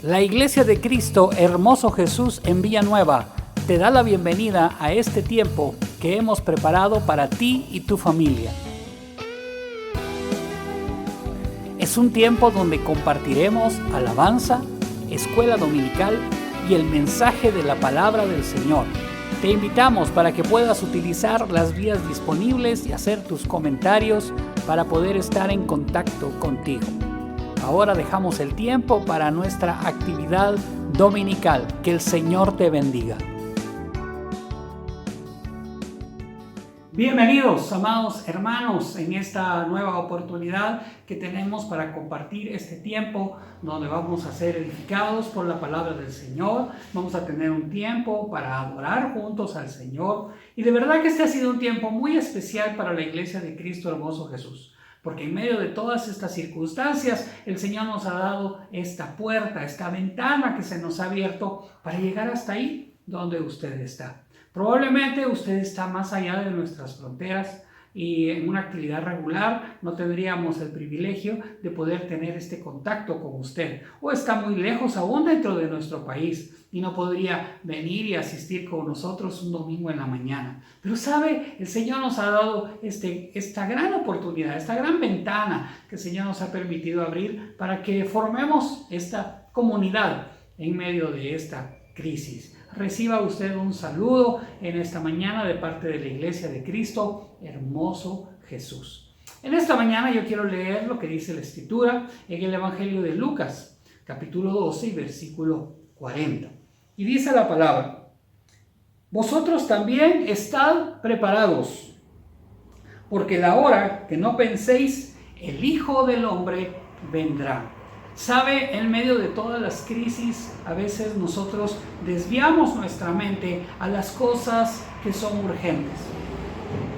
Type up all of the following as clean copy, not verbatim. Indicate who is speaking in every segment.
Speaker 1: La Iglesia de Cristo Hermoso Jesús en Villanueva te da la bienvenida a este tiempo que hemos preparado para ti y tu familia. Es un tiempo donde compartiremos alabanza, escuela dominical y el mensaje de la palabra del Señor. Te invitamos para que puedas utilizar las vías disponibles y hacer tus comentarios para poder estar en contacto contigo. Ahora dejamos el tiempo para nuestra actividad dominical. Que el Señor te bendiga. Bienvenidos, amados hermanos, en esta nueva oportunidad que tenemos para compartir este tiempo donde vamos a ser edificados por la palabra del Señor. Vamos a tener un tiempo para adorar juntos al Señor. Y de verdad que este ha sido un tiempo muy especial para la Iglesia de Cristo Hermoso Jesús. Porque en medio de todas estas circunstancias, el Señor nos ha dado esta puerta, esta ventana que se nos ha abierto para llegar hasta ahí donde usted está. Probablemente usted está más allá de nuestras fronteras y en una actividad regular no tendríamos el privilegio de poder tener este contacto con usted. O está muy lejos aún dentro de nuestro país y no podría venir y asistir con nosotros un domingo en la mañana. Pero sabe, el Señor nos ha dado esta gran oportunidad, esta gran ventana que el Señor nos ha permitido abrir para que formemos esta comunidad en medio de esta crisis. Reciba usted un saludo en esta mañana de parte de la Iglesia de Cristo Hermoso Jesús. En esta mañana yo quiero leer lo que dice la Escritura en el Evangelio de Lucas, capítulo 12 y versículo 40. Y dice la palabra: vosotros también estad preparados, porque la hora que no penséis, el Hijo del Hombre vendrá. Sabe, en medio de todas las crisis, a veces nosotros desviamos nuestra mente a las cosas que son urgentes.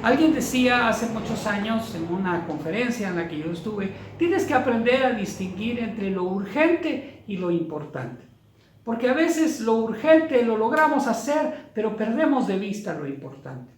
Speaker 1: Alguien decía hace muchos años en una conferencia en la que yo estuve: tienes que aprender a distinguir entre lo urgente y lo importante. Porque a veces lo urgente lo logramos hacer, pero perdemos de vista lo importante.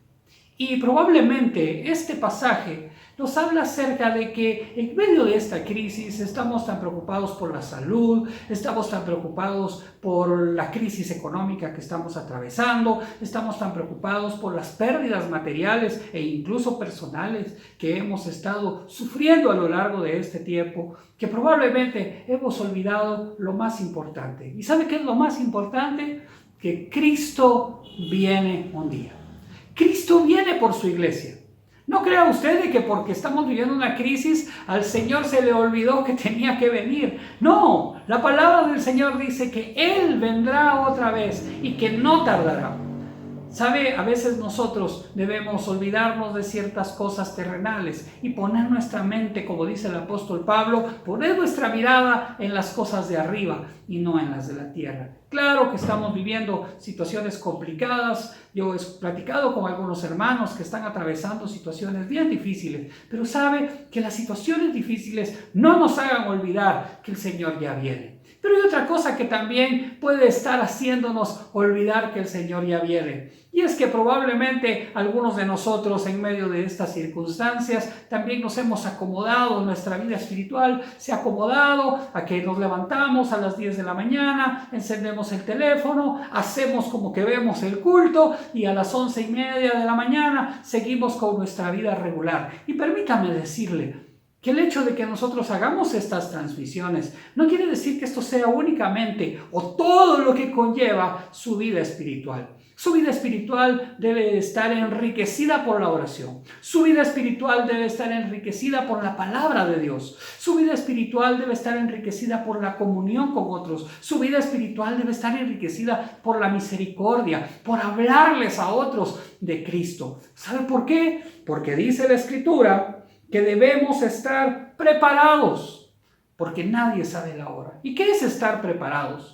Speaker 1: Y probablemente este pasaje nos habla acerca de que en medio de esta crisis estamos tan preocupados por la salud, estamos tan preocupados por la crisis económica que estamos atravesando, estamos tan preocupados por las pérdidas materiales e incluso personales que hemos estado sufriendo a lo largo de este tiempo, que probablemente hemos olvidado lo más importante. ¿Y sabe qué es lo más importante? Que Cristo viene un día. Cristo viene por su iglesia. No crea usted de que porque estamos viviendo una crisis al Señor se le olvidó que tenía que venir. No, la palabra del Señor dice que Él vendrá otra vez y que no tardará. ¿Sabe? A veces nosotros debemos olvidarnos de ciertas cosas terrenales y poner nuestra mente, como dice el apóstol Pablo, poner nuestra mirada en las cosas de arriba y no en las de la tierra. Claro que estamos viviendo situaciones complicadas. Yo he platicado con algunos hermanos que están atravesando situaciones bien difíciles, pero sabe que las situaciones difíciles no nos hagan olvidar que el Señor ya viene. Pero hay otra cosa que también puede estar haciéndonos olvidar que el Señor ya viene. Y es que probablemente algunos de nosotros en medio de estas circunstancias también nos hemos acomodado, nuestra vida espiritual se ha acomodado a que nos levantamos a las 10 de la mañana, encendemos el teléfono, hacemos como que vemos el culto y a las 11:30 de la mañana seguimos con nuestra vida regular. Y permítame decirle que el hecho de que nosotros hagamos estas transmisiones no quiere decir que esto sea únicamente o todo lo que conlleva su vida espiritual. Su vida espiritual debe estar enriquecida por la oración. Su vida espiritual debe estar enriquecida por la palabra de Dios. Su vida espiritual debe estar enriquecida por la comunión con otros. Su vida espiritual debe estar enriquecida por la misericordia, por hablarles a otros de Cristo. ¿Sabe por qué? Porque dice la Escritura que debemos estar preparados, porque nadie sabe la hora. ¿Y qué es estar preparados?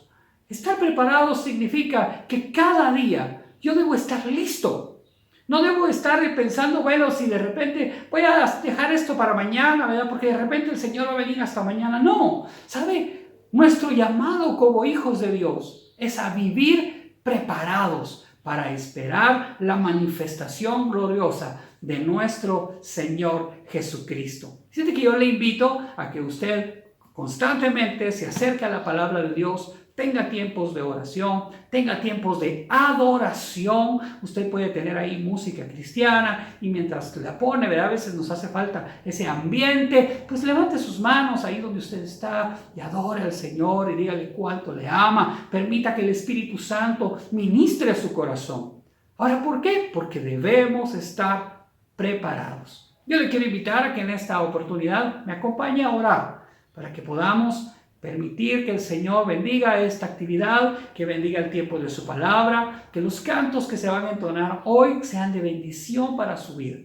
Speaker 1: Estar preparados significa que cada día yo debo estar listo. No debo estar pensando, bueno, si de repente voy a dejar esto para mañana, ¿verdad? Porque de repente el Señor va a venir hasta mañana. No, ¿sabe? Nuestro llamado como hijos de Dios es a vivir preparados para esperar la manifestación gloriosa de nuestro Señor Jesucristo. Así que yo le invito a que usted constantemente se acerque a la palabra de Dios, tenga tiempos de oración, tenga tiempos de adoración. Usted puede tener ahí música cristiana y mientras la pone, ¿verdad? A veces nos hace falta ese ambiente, pues levante sus manos ahí donde usted está y adore al Señor y dígale cuánto le ama. Permita que el Espíritu Santo ministre a su corazón. Ahora, ¿por qué? Porque debemos estar preparados. Yo le quiero invitar a que en esta oportunidad me acompañe a orar para que podamos permitir que el Señor bendiga esta actividad, que bendiga el tiempo de su palabra, que los cantos que se van a entonar hoy sean de bendición para su vida.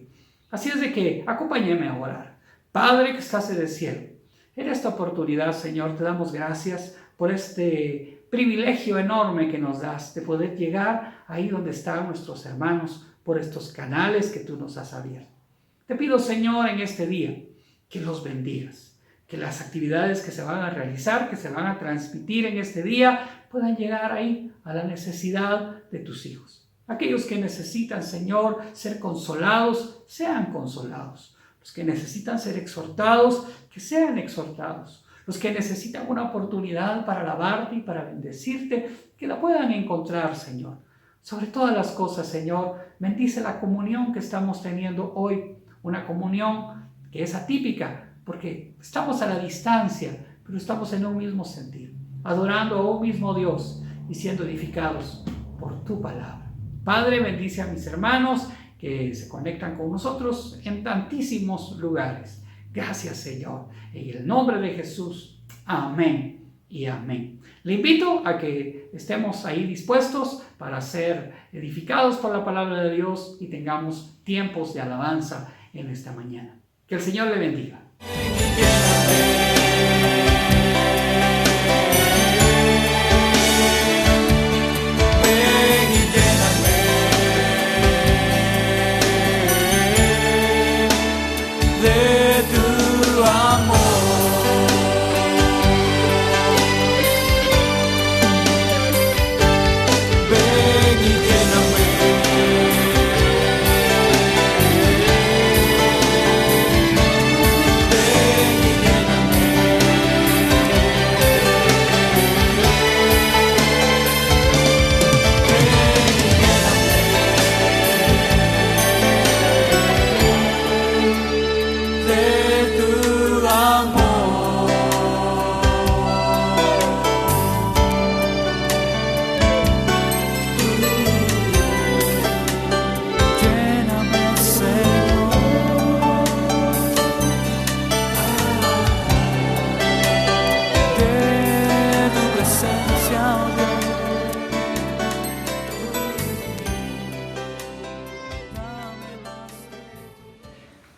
Speaker 1: Así es de que acompáñeme a orar. Padre que estás en el cielo, en esta oportunidad, Señor, te damos gracias por este privilegio enorme que nos das de poder llegar ahí donde están nuestros hermanos por estos canales que tú nos has abierto. Te pido, Señor, en este día que los bendigas, que las actividades que se van a realizar, que se van a transmitir en este día, puedan llegar ahí a la necesidad de tus hijos. Aquellos que necesitan, Señor, ser consolados, sean consolados. Los que necesitan ser exhortados, que sean exhortados. Los que necesitan una oportunidad para alabarte y para bendecirte, que la puedan encontrar, Señor. Sobre todas las cosas, Señor, bendice la comunión que estamos teniendo hoy, una comunión que es atípica, porque estamos a la distancia, pero estamos en un mismo sentir, adorando a un mismo Dios y siendo edificados por tu palabra. Padre, bendice a mis hermanos que se conectan con nosotros en tantísimos lugares. Gracias, Señor. En el nombre de Jesús. Amén y amén. Le invito a que estemos ahí dispuestos para ser edificados por la palabra de Dios y tengamos tiempos de alabanza en esta mañana. Que el Señor le bendiga.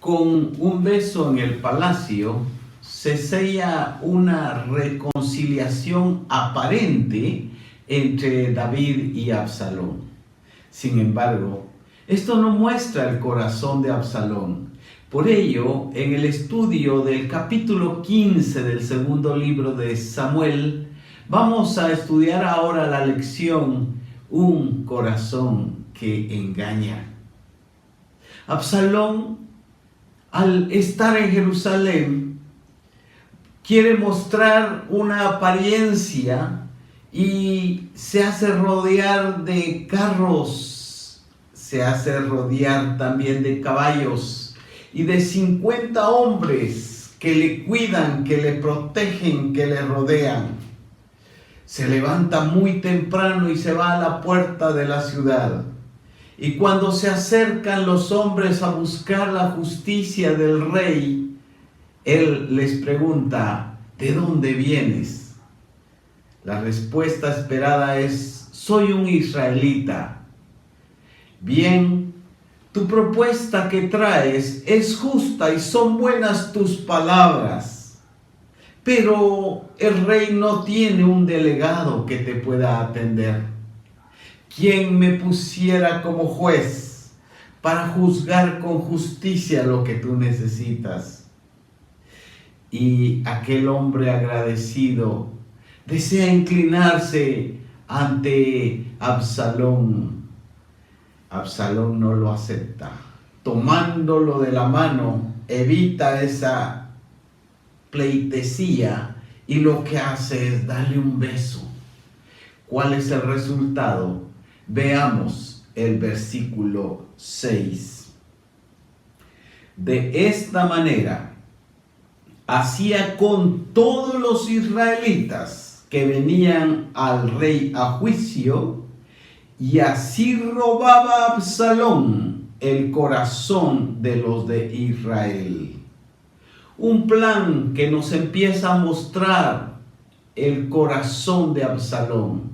Speaker 2: Con un beso en el palacio se sella una reconciliación aparente entre David y Absalón. Sin embargo, esto no muestra el corazón de Absalón. Por ello, en el estudio del capítulo 15 del segundo libro de Samuel, vamos a estudiar ahora la lección Un corazón que engaña. Absalón, al estar en Jerusalén, quiere mostrar una apariencia y se hace rodear de carros, se hace rodear también de caballos y de 50 hombres que le cuidan, que le protegen, que le rodean. Se levanta muy temprano y se va a la puerta de la ciudad. Y cuando se acercan los hombres a buscar la justicia del rey, él les pregunta, ¿de dónde vienes? La respuesta esperada es, soy un israelita. Bien, tu propuesta que traes es justa y son buenas tus palabras, pero el rey no tiene un delegado que te pueda atender. ¿Quién me pusiera como juez para juzgar con justicia lo que tú necesitas? Y aquel hombre agradecido desea inclinarse ante Absalón. Absalón no lo acepta. Tomándolo de la mano, evita esa pleitesía y lo que hace es darle un beso. ¿Cuál es el resultado? Veamos el versículo 6. De esta manera hacía con todos los israelitas que venían al rey a juicio, y así robaba a Absalón el corazón de los de Israel. Un plan que nos empieza a mostrar el corazón de Absalón,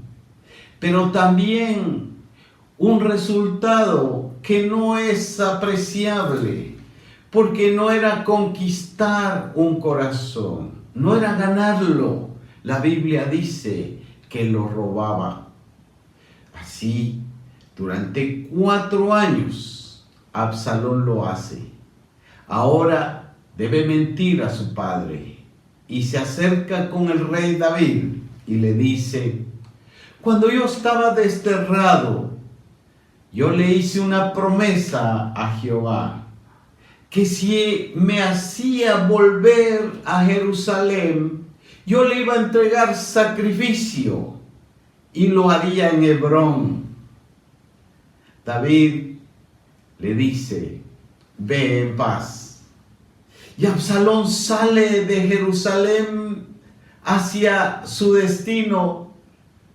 Speaker 2: pero también un resultado que no es apreciable, porque no era conquistar un corazón, no era ganarlo. La Biblia dice que lo robaba. Así, durante 4 años, Absalón lo hace. Ahora debe mentir a su padre y se acerca con el rey David y le dice: cuando yo estaba desterrado, yo le hice una promesa a Jehová, que si me hacía volver a Jerusalén, yo le iba a entregar sacrificio y lo haría en Hebrón. David le dice: ve en paz. Y Absalón sale de Jerusalén hacia su destino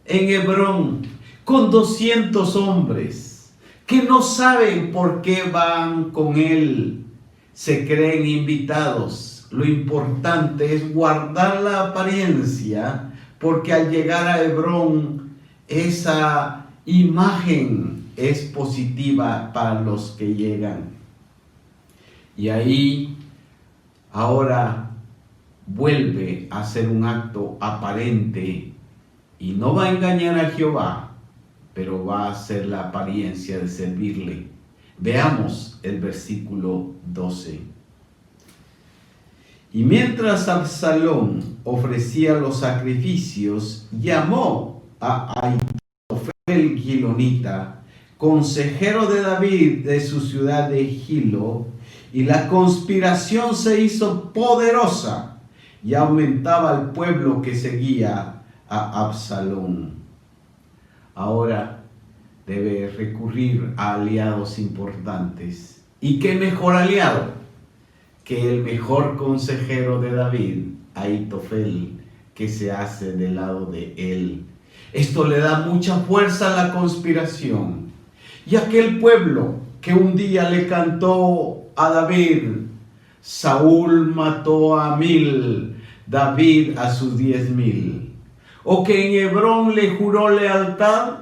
Speaker 2: en Hebrón con 200 hombres que no saben por qué van con él. Se creen invitados. Lo importante es guardar la apariencia, porque al llegar a Hebrón, esa imagen es positiva para los que llegan. Y ahí ahora vuelve a hacer un acto aparente y no va a engañar a Jehová, pero va a hacer la apariencia de servirle. Veamos el versículo 12. Y mientras Absalón ofrecía los sacrificios, llamó a Ahitofel Gilonita, consejero de David de su ciudad de Gilo, y la conspiración se hizo poderosa y aumentaba el pueblo que seguía a Absalón. Ahora debe recurrir a aliados importantes. ¿Y qué mejor aliado que el mejor consejero de David, Ahitofel, que se hace del lado de él? Esto le da mucha fuerza a la conspiración. Y aquel pueblo que un día le cantó a David: Saúl mató a 1000, David a sus 10,000. O que en Hebrón le juró lealtad,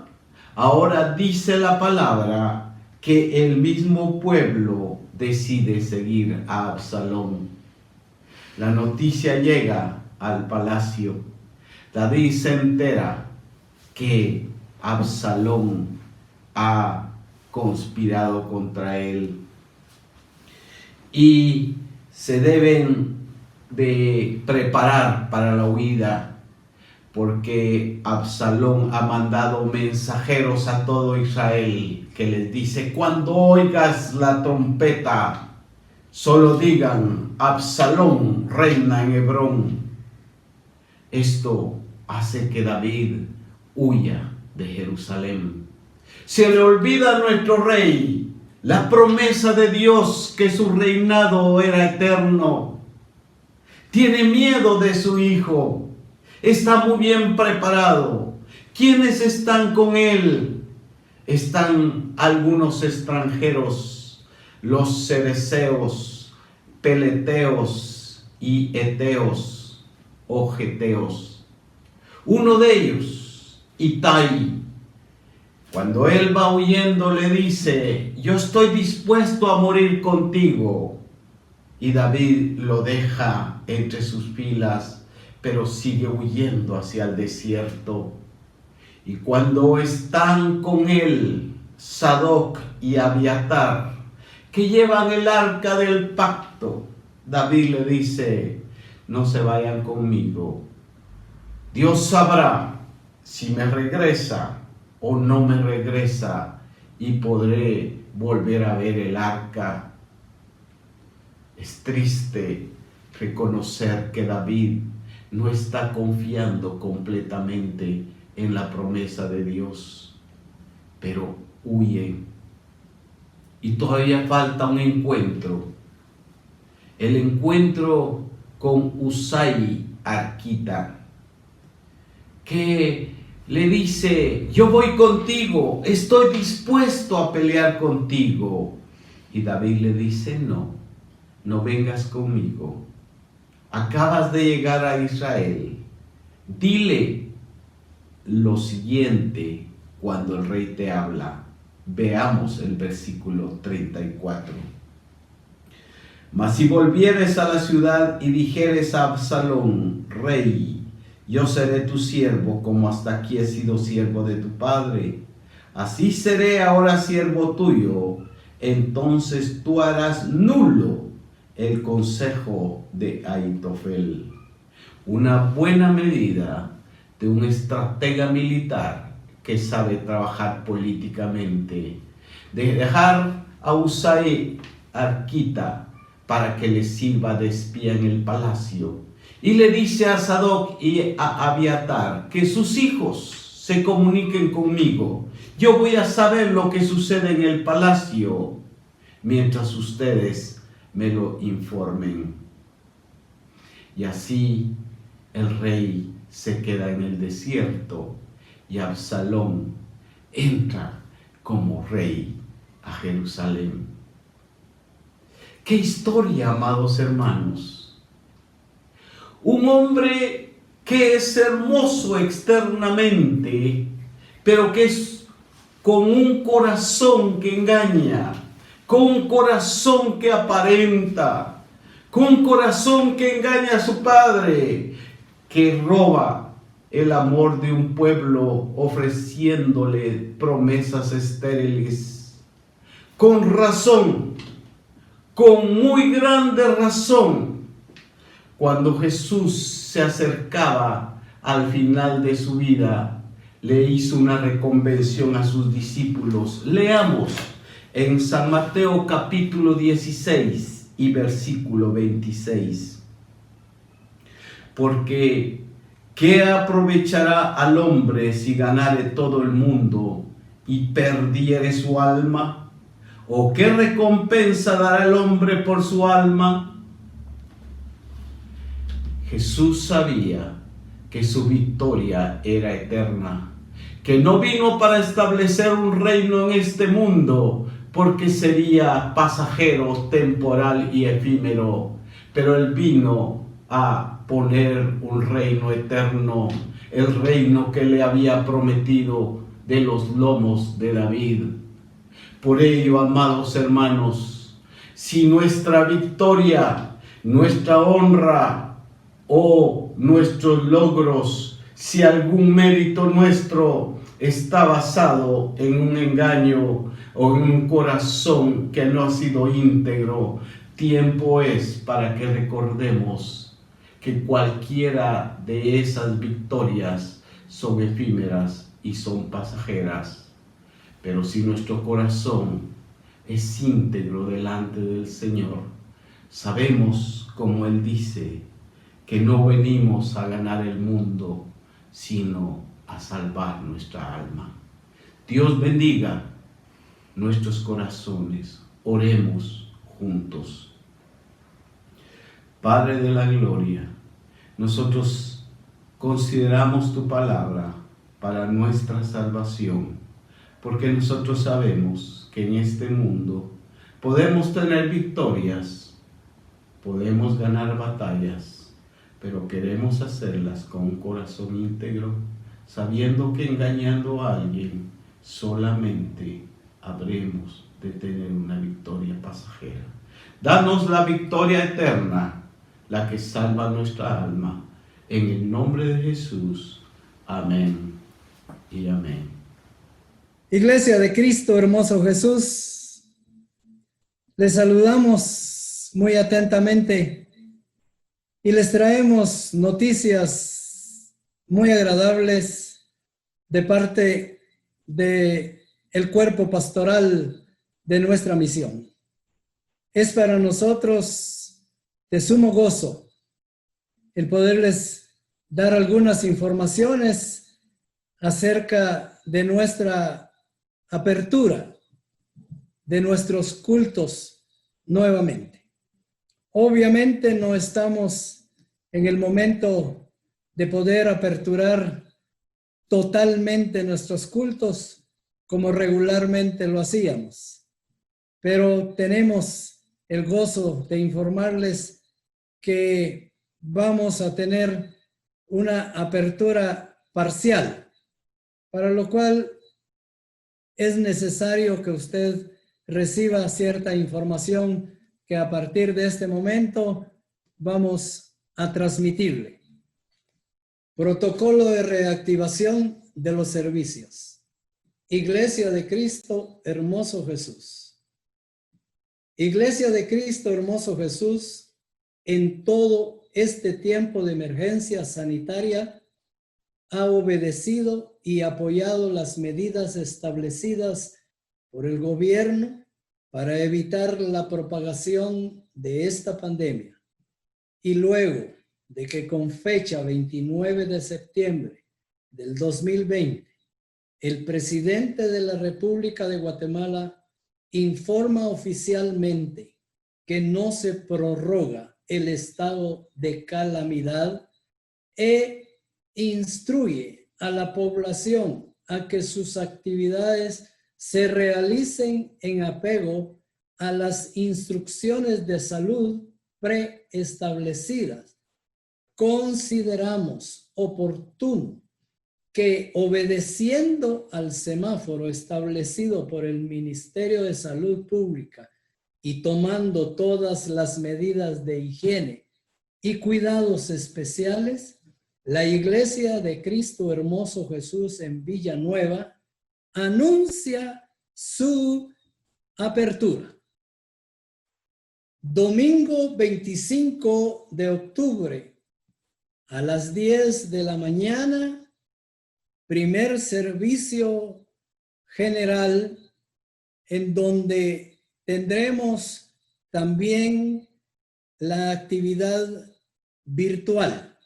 Speaker 2: ahora dice la palabra que el mismo pueblo decide seguir a Absalón. La noticia llega al palacio. David se entera que Absalón ha conspirado contra él. Y se deben de preparar para la huida, porque Absalón ha mandado mensajeros a todo Israel que les dice: cuando oigas la trompeta, solo digan: Absalón reina en Hebrón. Esto hace que David huya de Jerusalén. Se le olvida a nuestro rey la promesa de Dios, que su reinado era eterno. Tiene miedo de su hijo. Está muy bien preparado. ¿Quiénes están con él? Están algunos extranjeros, los cereceos, peleteos y eteos o geteos. Uno de ellos, Itai, cuando él va huyendo, le dice: yo estoy dispuesto a morir contigo. Y David lo deja entre sus filas, pero sigue huyendo hacia el desierto. Y cuando están con él Sadoc y Abiatar, que llevan el arca del pacto, David le dice: no se vayan conmigo. Dios sabrá si me regresa o no me regresa, y podré volver a ver el arca. Es triste reconocer que David no está confiando completamente en la promesa de Dios, pero huyen. Y todavía falta un encuentro. El encuentro con Husai Arquita, que le dice: yo voy contigo, estoy dispuesto a pelear contigo. Y David le dice: no, no vengas conmigo. Acabas de llegar a Israel. Dile lo siguiente cuando el rey te habla. Veamos el versículo 34. Mas si volvieres a la ciudad y dijeres a Absalón: rey, yo seré tu siervo, como hasta aquí he sido siervo de tu padre, así seré ahora siervo tuyo, entonces tú harás nulo el consejo de Ahitofel. Una buena medida de un estratega militar que sabe trabajar políticamente, de dejar a Husai Arquita para que le sirva de espía en el palacio. Y le dice a Sadoc y a Abiatar que sus hijos se comuniquen conmigo. Yo voy a saber lo que sucede en el palacio mientras ustedes me lo informen. Y así el rey se queda en el desierto y Absalón entra como rey a Jerusalén. ¡Qué historia, amados hermanos! Un hombre que es hermoso externamente, pero que es con un corazón que engaña, con un corazón que aparenta, con un corazón que engaña a su padre, que roba el amor de un pueblo ofreciéndole promesas estériles. Con razón, con muy grande razón, cuando Jesús se acercaba al final de su vida, le hizo una reconvención a sus discípulos. Leamos en San Mateo capítulo 16 y versículo 26. Porque ¿qué aprovechará al hombre si ganare todo el mundo y perdiere su alma? ¿O qué recompensa dará el hombre por su alma? Jesús sabía que su victoria era eterna, que no vino para establecer un reino en este mundo, porque sería pasajero, temporal y efímero, pero Él vino a poner un reino eterno, el reino que le había prometido de los lomos de David. Por ello, amados hermanos, si nuestra victoria, nuestra honra o nuestros logros, si algún mérito nuestro está basado en un engaño o en un corazón que no ha sido íntegro, tiempo es para que recordemos que cualquiera de esas victorias son efímeras y son pasajeras. Pero si nuestro corazón es íntegro delante del Señor, sabemos, como Él dice, que no venimos a ganar el mundo, sino a salvar nuestra alma. Dios bendiga nuestros corazones. Oremos juntos. Padre de la gloria, nosotros consideramos tu palabra para nuestra salvación, porque nosotros sabemos que en este mundo podemos tener victorias, podemos ganar batallas, pero queremos hacerlas con un corazón íntegro, sabiendo que engañando a alguien solamente habremos de tener una victoria pasajera. Danos la victoria eterna, la que salva nuestra alma. En el nombre de Jesús. Amén y amén.
Speaker 3: Iglesia de Cristo, hermoso Jesús, les saludamos muy atentamente y les traemos noticias muy agradables de parte de el cuerpo pastoral de nuestra misión. Es para nosotros de sumo gozo el poderles dar algunas informaciones acerca de nuestra apertura, de nuestros cultos nuevamente. Obviamente no estamos en el momento de poder aperturar totalmente nuestros cultos como regularmente lo hacíamos, pero tenemos el gozo de informarles que vamos a tener una apertura parcial, para lo cual es necesario que usted reciba cierta información que a partir de este momento vamos a transmitirle. Protocolo de reactivación de los servicios. Iglesia de Cristo, Hermoso Jesús. Iglesia de Cristo, Hermoso Jesús, en todo este tiempo de emergencia sanitaria, ha obedecido y apoyado las medidas establecidas por el gobierno para evitar la propagación de esta pandemia. Y luego de que con fecha 29 de septiembre del 2020, el presidente de la República de Guatemala informa oficialmente que no se prorroga el estado de calamidad e instruye a la población a que sus actividades se realicen en apego a las instrucciones de salud preestablecidas. Consideramos oportuno que, obedeciendo al semáforo establecido por el Ministerio de Salud Pública y tomando todas las medidas de higiene y cuidados especiales, la Iglesia de Cristo Hermoso Jesús en Villanueva anuncia su apertura. Domingo 25 de octubre a las 10 de la mañana, primer servicio general en donde tendremos también la actividad virtual.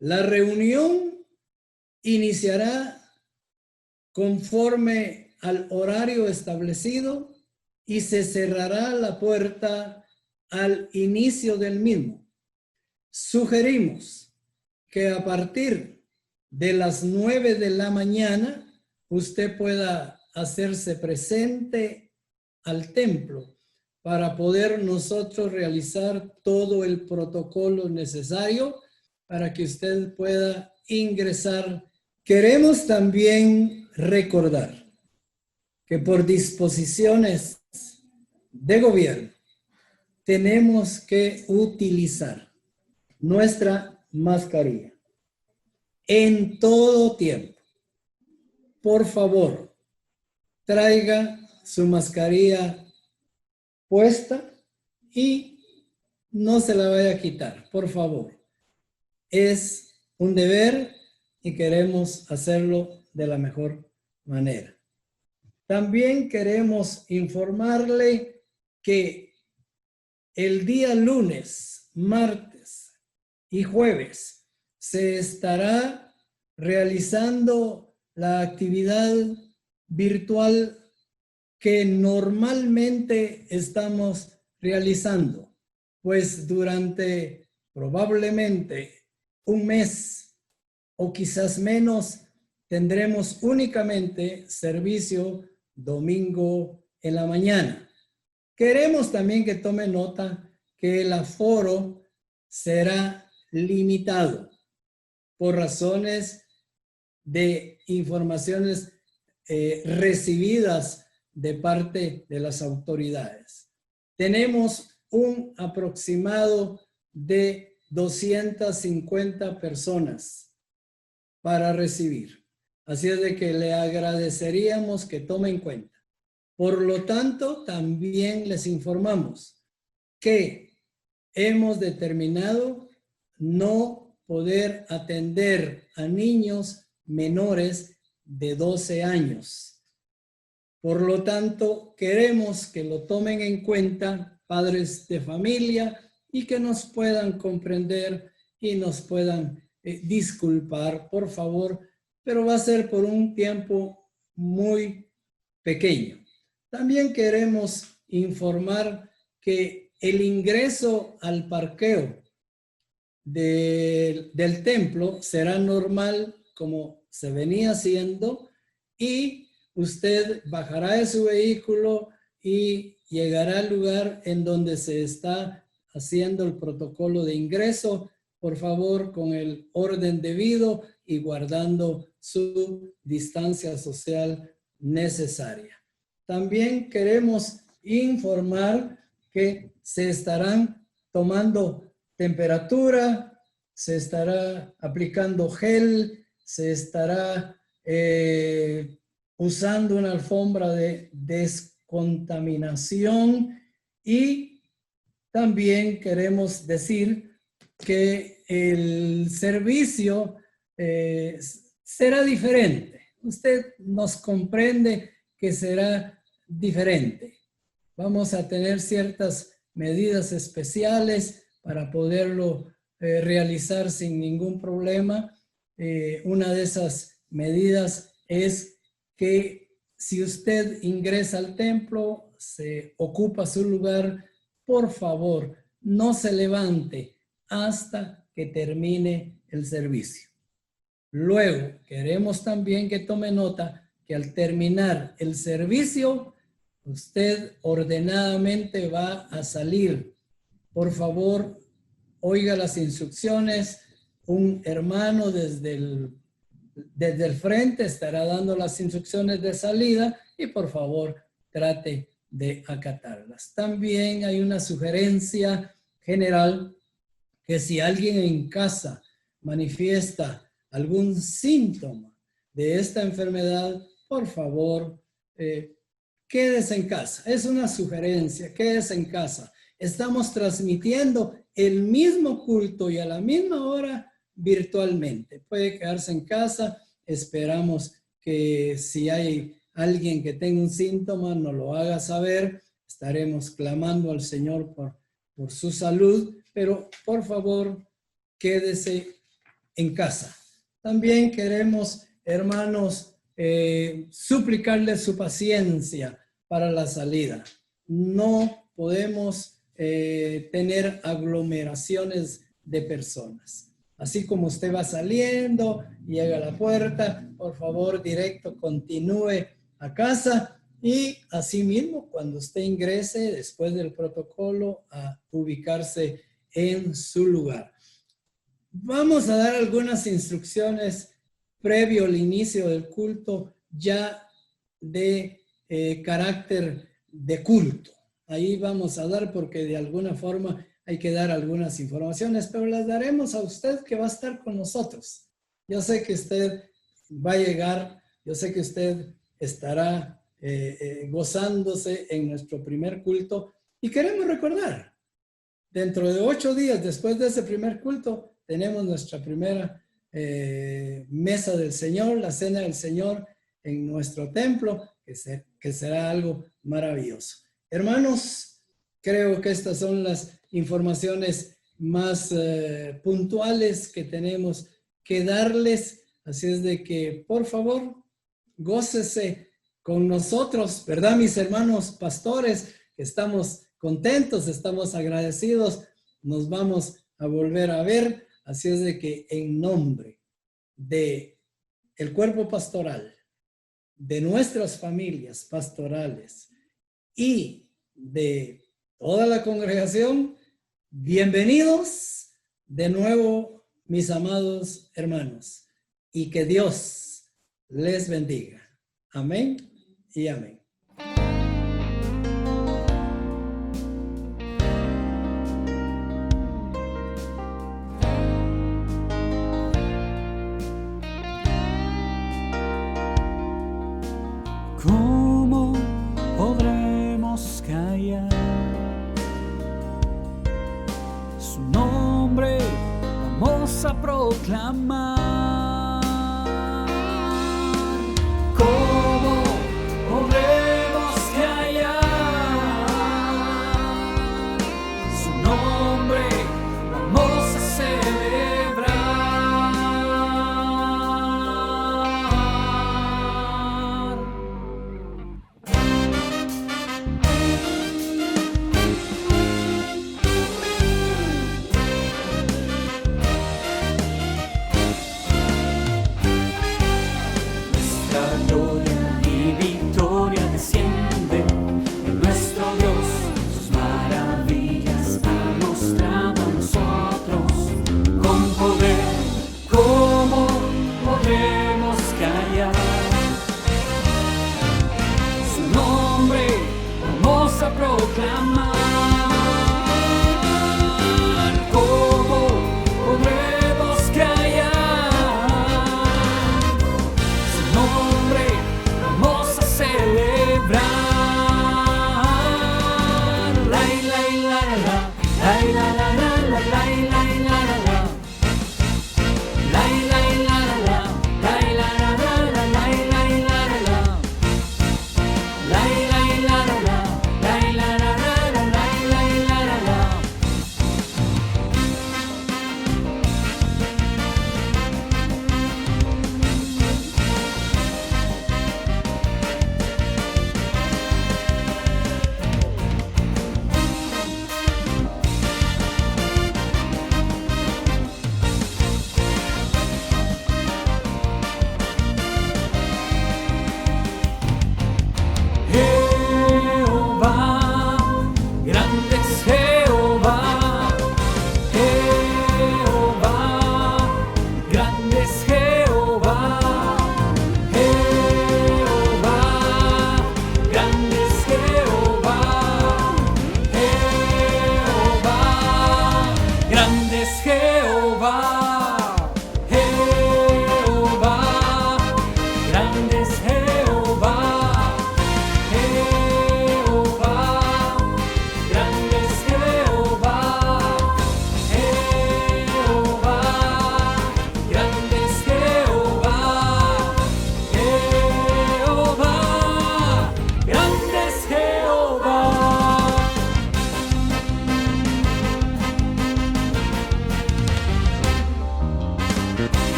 Speaker 3: La reunión iniciará conforme al horario establecido y se cerrará la puerta al inicio del mismo. Sugerimos que a partir de las 9 de la mañana usted pueda hacerse presente al templo para poder nosotros realizar todo el protocolo necesario para que usted pueda ingresar. Queremos también recordar que por disposiciones de gobierno tenemos que utilizar nuestra mascarilla en todo tiempo. Por favor, traiga su mascarilla puesta y no se la vaya a quitar, por favor. Es un deber y queremos hacerlo de la mejor manera. También queremos informarle que el día lunes, martes y jueves se estará realizando la actividad virtual que normalmente estamos realizando, pues durante probablemente un mes o quizás menos tendremos únicamente servicio domingo en la mañana. Queremos también que tome nota que el aforo será limitado por razones de informaciones recibidas de parte de las autoridades. Tenemos un aproximado de 250 personas para recibir. Así es de que le agradeceríamos que tome en cuenta. Por lo tanto, también les informamos que hemos determinado no poder atender a niños menores de 12 años. Por lo tanto, queremos que lo tomen en cuenta padres de familia y que nos puedan comprender y nos puedan disculpar. Por favor, pero va a ser por un tiempo muy pequeño. También queremos informar que el ingreso al parqueo del templo será normal como se venía haciendo, y usted bajará de su vehículo y llegará al lugar en donde se está haciendo el protocolo de ingreso, por favor, con el orden debido y guardando su distancia social necesaria. También queremos informar que se estarán tomando temperatura, se estará aplicando gel, se estará usando una alfombra de descontaminación, y también queremos decir que el servicio será diferente. Usted nos comprende que será diferente. Vamos a tener ciertas medidas especiales para poderlo realizar sin ningún problema. Una de esas medidas es que si usted ingresa al templo, se ocupa su lugar, por favor, no se levante hasta que termine el servicio. Luego, queremos también que tome nota que al terminar el servicio, usted ordenadamente va a salir. Por favor, oiga las instrucciones. Un hermano desde el frente estará dando las instrucciones de salida y por favor trate de acatarlas. También hay una sugerencia general que si alguien en casa manifiesta algún síntoma de esta enfermedad, por favor, quédese en casa. Es una sugerencia, quédese en casa. Estamos transmitiendo el mismo culto y a la misma hora virtualmente. Puede quedarse en casa. Esperamos que si hay alguien que tenga un síntoma, nos lo haga saber. Estaremos clamando al Señor por su salud, pero por favor, quédese en casa. También queremos, hermanos, suplicarles su paciencia para la salida. No podemos tener aglomeraciones de personas. Así como usted va saliendo, llega a la puerta, por favor, directo, continúe a casa, y asimismo, cuando usted ingrese después del protocolo, a ubicarse en su lugar. Vamos a dar algunas instrucciones previo al inicio del culto, ya de carácter de culto. Ahí vamos a dar, porque de alguna forma hay que dar algunas informaciones, pero las daremos a usted que va a estar con nosotros. Yo sé que usted va a llegar, yo sé que usted estará gozándose en nuestro primer culto, y queremos recordar, dentro de 8 días después de ese primer culto, tenemos nuestra primera mesa del Señor, la cena del Señor en nuestro templo, que será algo maravilloso. Hermanos, creo que estas son las informaciones más puntuales que tenemos que darles. Así es de que, por favor, gócese con nosotros, ¿verdad, mis hermanos pastores? Estamos contentos, estamos agradecidos, nos vamos a volver a ver. Así es de que en nombre de el cuerpo pastoral, de nuestras familias pastorales y de toda la congregación, bienvenidos de nuevo, mis amados hermanos, y que Dios les bendiga. Amén y amén.
Speaker 1: ¿Cómo podremos callar? Su nombre vamos a proclamar. ¿Cómo podremos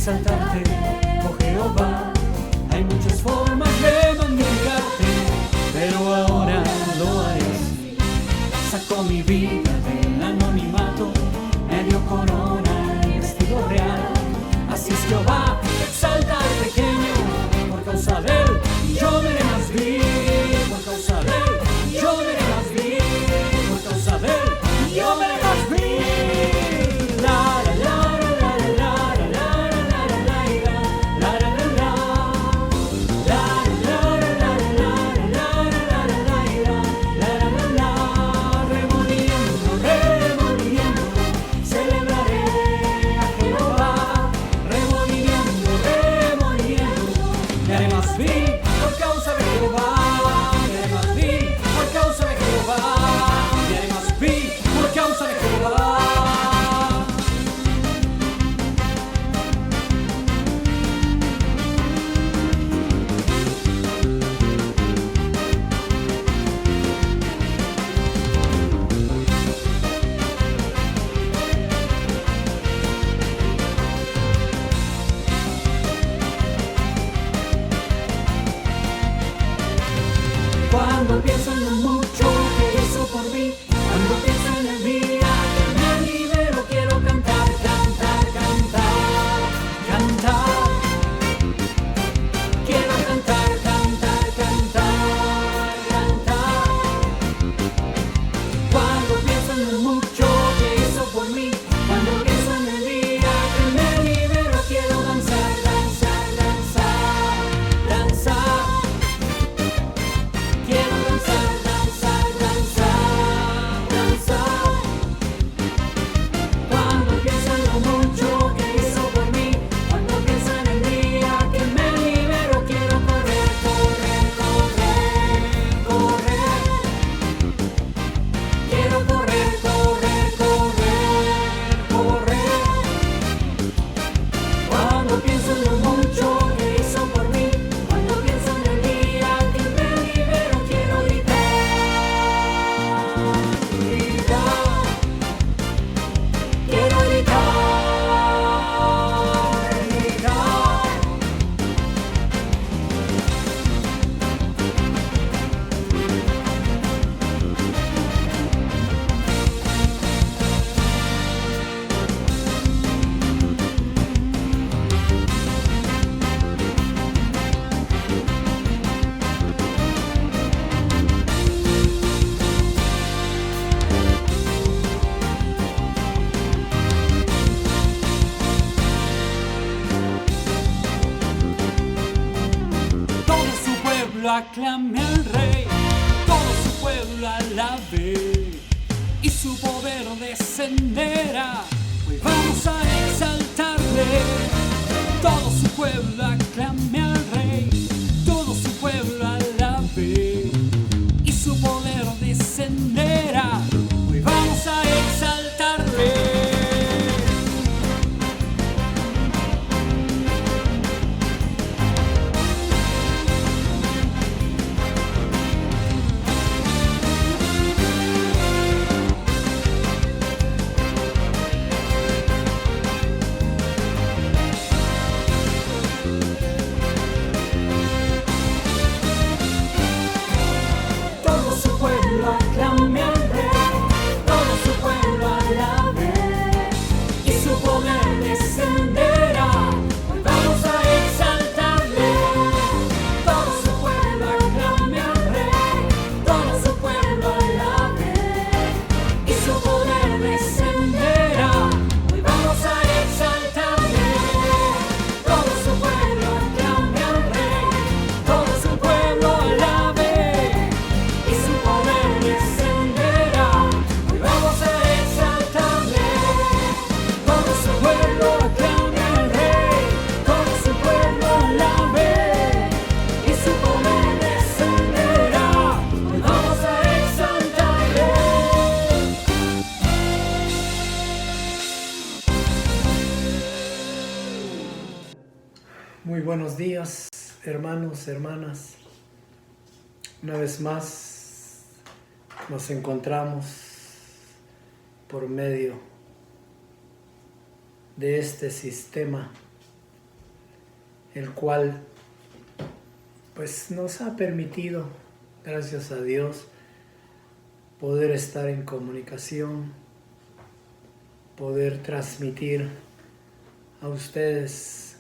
Speaker 1: exaltarte, oh Jehová. Hay muchas formas de magnificarte, pero ahora lo haré. Sacó mi vida del anonimato, me dio corona y vestido real. Así es Jehová, exalta al pequeño, por causa de él yo veré más vil, por causa de él yo veré más vil, por causa de él yo veré más vil. La la la la la la la la la la la la la. Remoliendo, remoliendo, celebraré a Jehová. Remoliendo, remoliendo, me haré más vil por causa de Jehová. Me haré más vil por causa de Jehová. Me haré más vil por causa de Jehová. Cuando pienso en lo mucho que hizo por mí, cuando pienso en el día que me libero, quiero cantar, cantar, cantar, cantar. Quiero cantar, cantar, cantar, cantar. Cuando pienso en lo mucho que hizo por mí, cuando pienso en el día que me libero, quiero danzar, danzar, danzar, danzar. Quiero danzar, danzar, danzar, danzar. Cuando pienso en lo mucho que hizo por mí, cuando pienso en el día que me libero, quiero correr, correr, correr, correr. Quiero correr, correr, correr, correr. Cuando pienso en lo mucho que hizo por mí, cuando pienso en el día que me libero, quiero gritar, gritar. Quiero gritar, gritar. Todo su pueblo aclame al rey, todo su pueblo alabe, y su poder descenderá. Hoy vamos a exaltarle. Todo su pueblo aclame al rey, todo su pueblo alabe, y su poder descenderá. Hoy vamos a exaltarle. Todo su pueblo aclame al rey, todo su pueblo alabe, y su poder descenderá. Hoy vamos a exaltarle. Todo su pueblo aclame al rey, todo su pueblo alabe, y su poder descenderá. Hoy vamos a exaltarle. Todo su pueblo aclame al rey, todo su pueblo alabe, y su poder descenderá. Hoy vamos a exaltarle. Todo su pueblo aclame al rey, todo su pueblo alabe, y su poder descenderá. Hoy vamos a exaltarle.
Speaker 3: Muy buenos días, hermanos, hermanas. Una vez más nos encontramos por medio de este sistema el cual pues nos ha permitido, gracias a Dios, poder estar en comunicación, poder transmitir a ustedes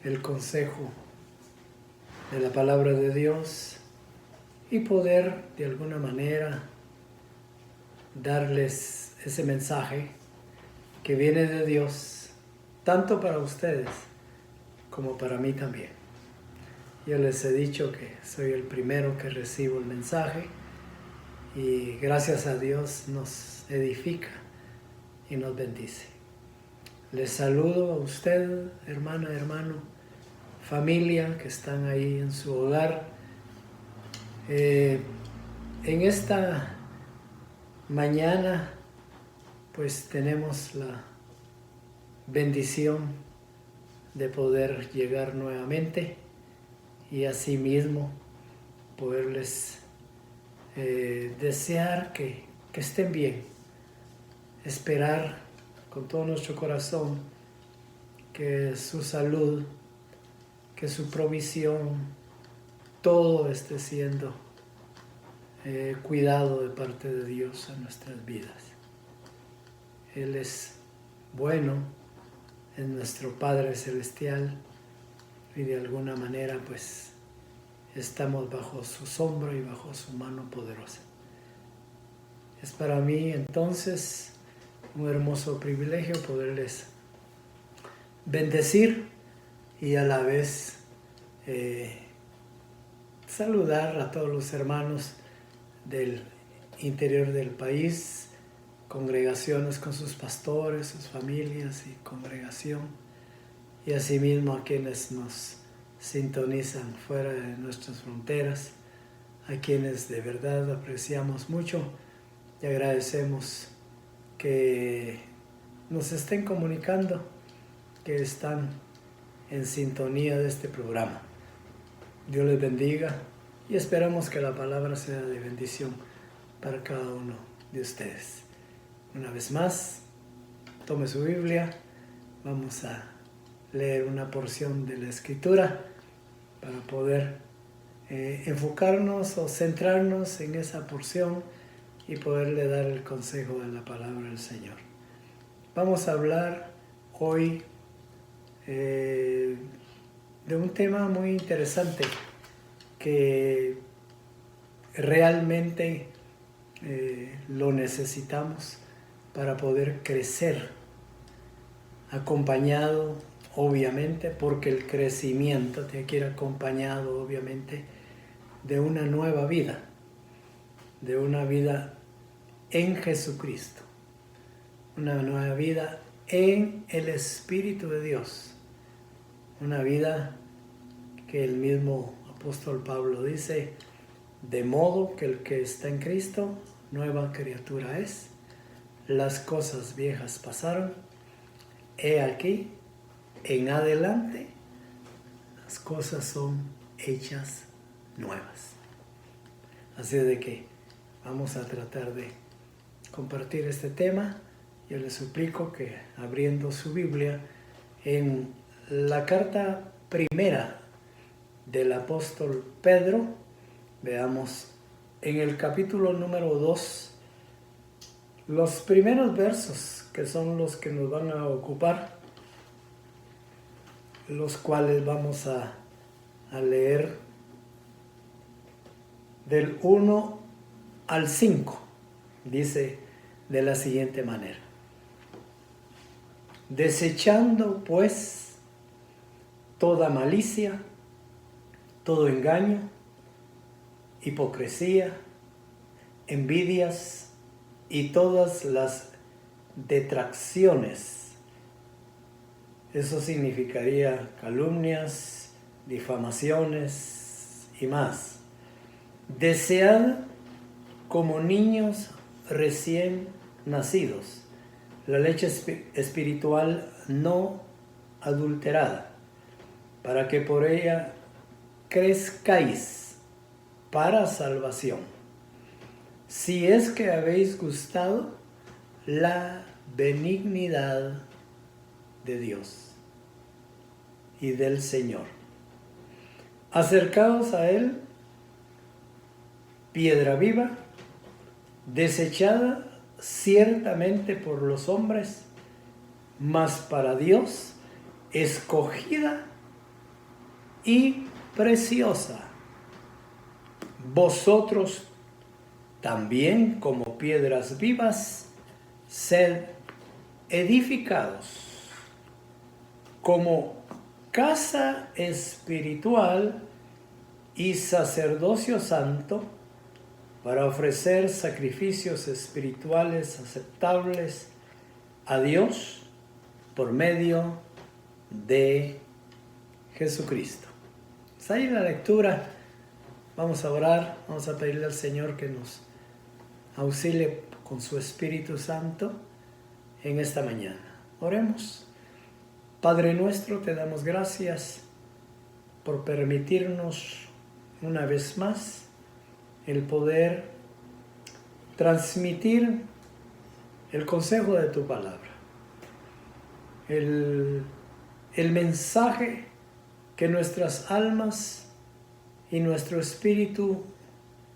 Speaker 3: el consejo de la palabra de Dios y poder de alguna manera darles ese mensaje que viene de Dios, tanto para ustedes como para mí también. Yo les he dicho que soy el primero que recibo el mensaje y gracias a Dios nos edifica y nos bendice. Les saludo a usted, hermana, hermano, familia que están ahí en su hogar. En esta mañana pues tenemos la bendición de poder llegar nuevamente y asimismo poderles desear que estén bien, esperar con todo nuestro corazón que su salud, que su provisión, todo esté siendo cuidado de parte de Dios en nuestras vidas. Él es bueno, es nuestro Padre Celestial y de alguna manera pues estamos bajo su sombra y bajo su mano poderosa. Es para mí entonces un hermoso privilegio poderles bendecir y a la vez saludar a todos los hermanos del interior del país, congregaciones con sus pastores, sus familias y congregación, y asimismo a quienes nos sintonizan fuera de nuestras fronteras, a quienes de verdad apreciamos mucho y agradecemos que nos estén comunicando, que están en sintonía de este programa. Dios les bendiga y esperamos que la palabra sea de bendición para cada uno de ustedes. Una vez más, tome su Biblia, vamos a leer una porción de la Escritura para poder enfocarnos o centrarnos en esa porción y poderle dar el consejo de la palabra del Señor. Vamos a hablar hoy de un tema muy interesante que realmente lo necesitamos para poder crecer, acompañado obviamente, porque el crecimiento tiene que ir acompañado obviamente de una nueva vida, de una vida en Jesucristo, una nueva vida en el Espíritu de Dios, una vida que el mismo apóstol Pablo dice, de modo que el que está en Cristo, nueva criatura es, las cosas viejas pasaron, he aquí, en adelante, las cosas son hechas nuevas. Así de que vamos a tratar de compartir este tema. Yo les suplico que abriendo su Biblia en la carta primera del apóstol Pedro, veamos en el capítulo número 2, los primeros versos que son los que nos van a ocupar, los cuales vamos a leer del 1 al 5. Dice de la siguiente manera: desechando pues toda malicia, todo engaño, hipocresía, envidias y todas las detracciones. Eso significaría calumnias, difamaciones y más. Desead como niños recién nacidos la leche espiritual no adulterada, para que por ella crezcáis para salvación, si es que habéis gustado la benignidad de Dios. y del Señor. Acercaos a Él, piedra viva, desechada ciertamente por los hombres, mas para Dios escogida y preciosa. Vosotros también, como piedras vivas, sed edificados como casa espiritual y sacerdocio santo, para ofrecer sacrificios espirituales aceptables a Dios por medio de Jesucristo. Pues ahí la lectura. Vamos a orar, vamos a pedirle al Señor que nos auxilie con su Espíritu Santo en esta mañana. Oremos. Padre nuestro, te damos gracias por permitirnos una vez más el poder transmitir el consejo de tu palabra, el mensaje que nuestras almas y nuestro espíritu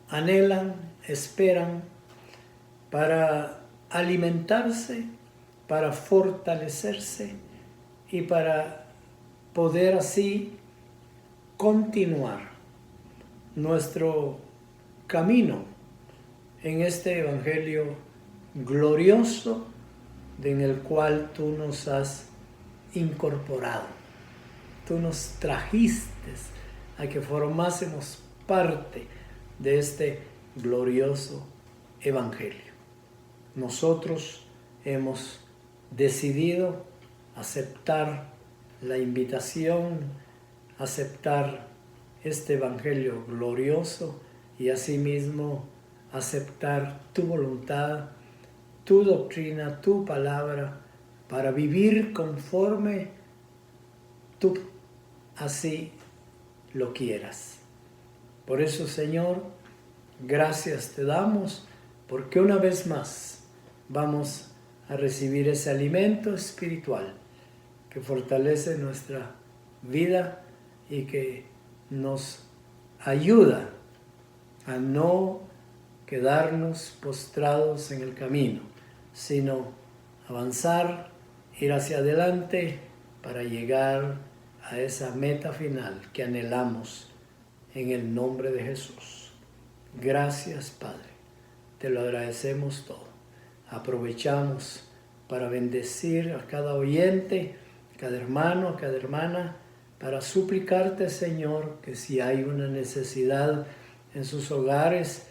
Speaker 3: anhelan, esperan para alimentarse, para fortalecerse y para poder así continuar nuestro camino en este evangelio glorioso en el cual tú nos has incorporado. Tú nos trajiste a que formásemos parte de este glorioso evangelio. Nosotros hemos decidido aceptar la invitación, aceptar este evangelio glorioso y asimismo aceptar tu voluntad, tu doctrina, tu palabra, para vivir conforme tú así lo quieras. Por eso, Señor, gracias te damos, porque una vez más vamos a recibir ese alimento espiritual que fortalece nuestra vida y que nos ayuda a no quedarnos postrados en el camino, sino avanzar, ir hacia adelante para llegar a esa meta final que anhelamos en el nombre de Jesús. Gracias, Padre. Te lo agradecemos todo. Aprovechamos para bendecir a cada oyente, a cada hermano, a cada hermana, para suplicarte, Señor, que si hay una necesidad en sus hogares,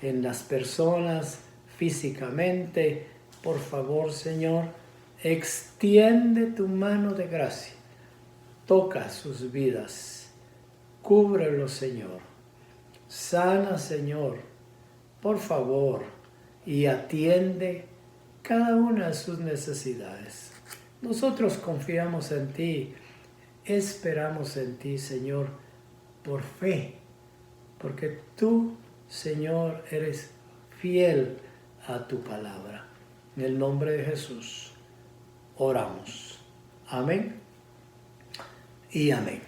Speaker 3: en las personas, físicamente, por favor, Señor, extiende tu mano de gracia. Toca sus vidas. Cúbrelos, Señor. Sana, Señor, por favor, y atiende cada una de sus necesidades. Nosotros confiamos en ti, esperamos en ti, Señor, por fe, porque tú, Señor, eres fiel a tu palabra. En el nombre de Jesús oramos. Amén y amén.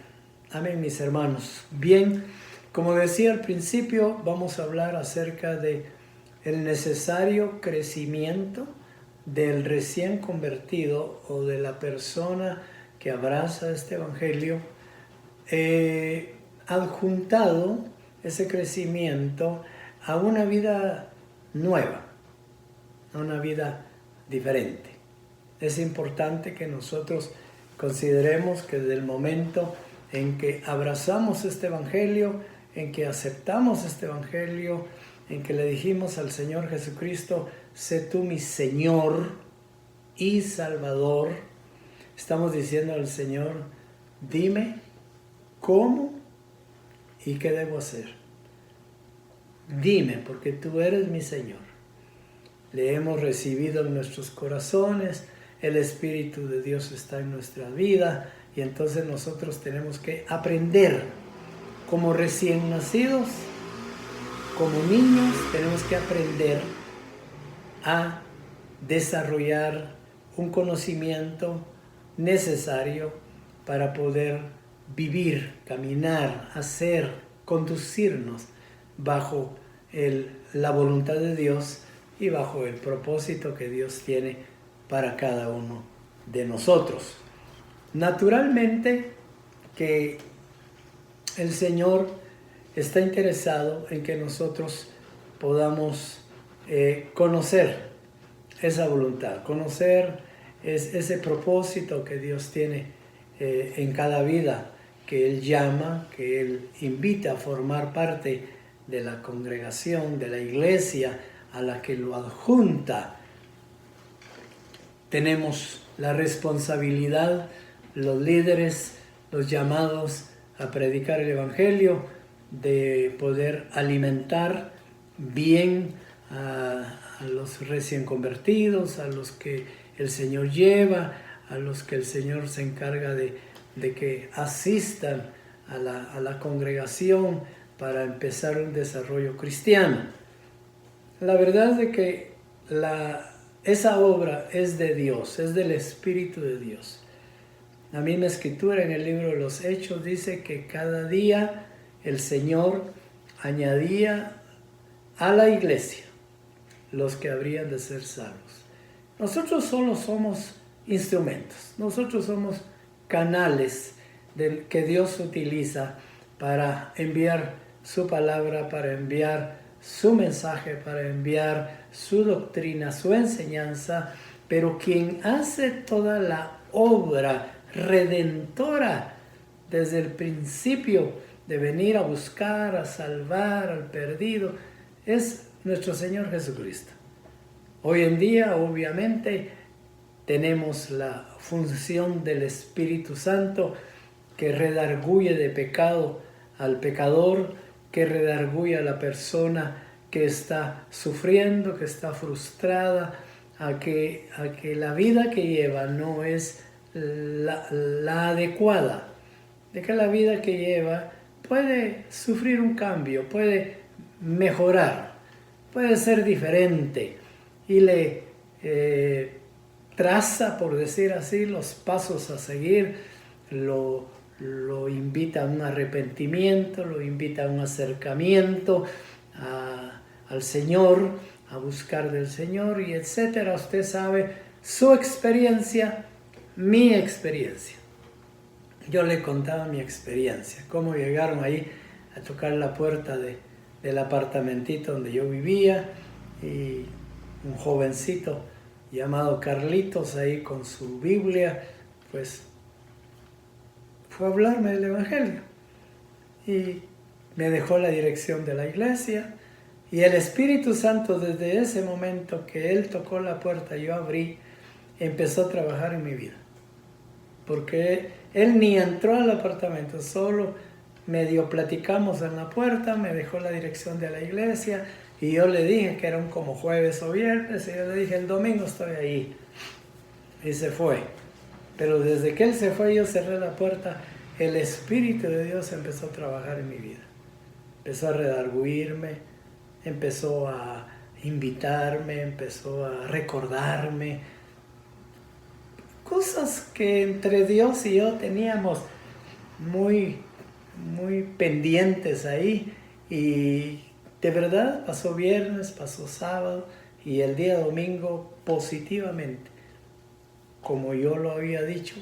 Speaker 3: Amén, mis hermanos. Bien, como decía al principio, vamos a hablar acerca de el necesario crecimiento del recién convertido o de la persona que abraza este evangelio, adjuntado ese crecimiento a una vida nueva, a una vida diferente. Es importante que nosotros consideremos que desde el momento en que abrazamos este evangelio, en que aceptamos este evangelio, en que le dijimos al Señor Jesucristo, sé tú mi Señor y Salvador, estamos diciendo al Señor, dime cómo y qué debo hacer. Dime, porque tú eres mi Señor. Le hemos recibido en nuestros corazones, el Espíritu de Dios está en nuestra vida y entonces nosotros tenemos que aprender como recién nacidos, como niños, tenemos que aprender a desarrollar un conocimiento necesario para poder vivir, caminar, hacer, conducirnos bajo la voluntad de Dios y bajo el propósito que Dios tiene para cada uno de nosotros. Naturalmente que el Señor está interesado en que nosotros podamos conocer esa voluntad, conocer ese propósito que Dios tiene en cada vida, que Él llama, que Él invita a formar parte de la congregación, de la iglesia a la que lo adjunta. Tenemos la responsabilidad, los líderes, los llamados a predicar el Evangelio, de poder alimentar bien a los recién convertidos, a los que el Señor lleva, a los que el Señor se encarga de que asistan a la congregación para empezar un desarrollo cristiano. La verdad es de que esa obra es de Dios, es del Espíritu de Dios. La misma escritura en el libro de los Hechos dice que cada día el Señor añadía a la iglesia los que habrían de ser salvos. Nosotros solo somos instrumentos, nosotros somos canales que Dios utiliza para enviar su palabra, para enviar su mensaje, para enviar su doctrina, su enseñanza, pero quien hace toda la obra redentora desde el principio de venir a buscar, a salvar al perdido, es nuestro Señor Jesucristo. Hoy en día, obviamente, tenemos la función del Espíritu Santo que redarguye de pecado al pecador, que redarguye a la persona que está sufriendo, que está frustrada, a que la vida que lleva no es la adecuada, de que la vida que lleva puede sufrir un cambio, puede mejorar, puede ser diferente, y le traza, por decir así, los pasos a seguir, lo invita a un arrepentimiento, lo invita a un acercamiento al Señor, a buscar del Señor, y etcétera. Usted sabe su experiencia, mi experiencia. Yo le contaba mi experiencia, cómo llegaron ahí a tocar la puerta del apartamentito donde yo vivía, y un jovencito llamado Carlitos ahí con su Biblia, pues fue a hablarme del Evangelio y me dejó la dirección de la iglesia, y el Espíritu Santo, desde ese momento que él tocó la puerta, yo abrí, empezó a trabajar en mi vida, porque él ni entró al apartamento, solo medio platicamos en la puerta, me dejó la dirección de la iglesia, y yo le dije que eran como jueves o viernes, y yo le dije, el domingo estoy ahí, y se fue. Pero desde que él se fue, yo cerré la puerta, el Espíritu de Dios empezó a trabajar en mi vida, empezó a redarguirme, empezó a invitarme, empezó a recordarme cosas que entre Dios y yo teníamos muy pendientes ahí, y de verdad pasó viernes, pasó sábado, y el día domingo positivamente, como yo lo había dicho,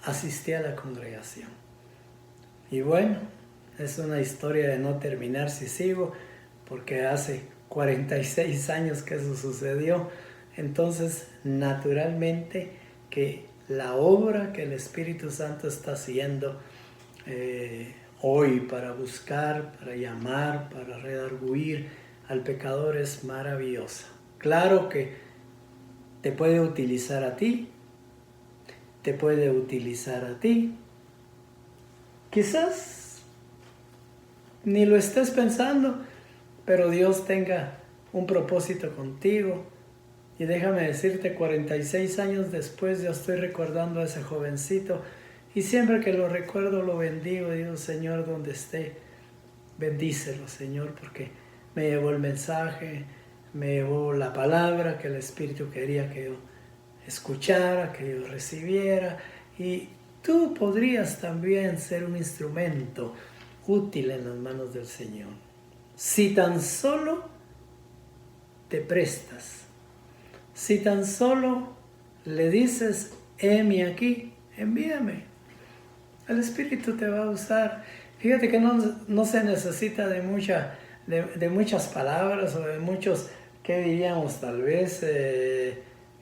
Speaker 3: asistí a la congregación. Y bueno, es una historia de no terminar si sigo, porque hace 46 años que eso sucedió. Entonces, naturalmente que la obra que el Espíritu Santo está haciendo hoy para buscar, para llamar, para redarguir al pecador es maravillosa. Claro que te puede utilizar a ti, te puede utilizar a ti. Quizás ni lo estés pensando, pero Dios tenga un propósito contigo. Y déjame decirte, 46 años después yo estoy recordando a ese jovencito, y siempre que lo recuerdo lo bendigo, digo, Señor, donde esté, bendícelo, Señor, porque me llevó el mensaje, me llevó la palabra que el Espíritu quería que yo escuchara, que yo recibiera, y
Speaker 4: tú podrías también ser un instrumento útil en las manos del Señor. Si tan solo te prestas, si tan solo le dices, heme aquí, envíame. El Espíritu te va a usar. Fíjate que no se necesita de muchas palabras o de muchos, ¿qué diríamos? Tal vez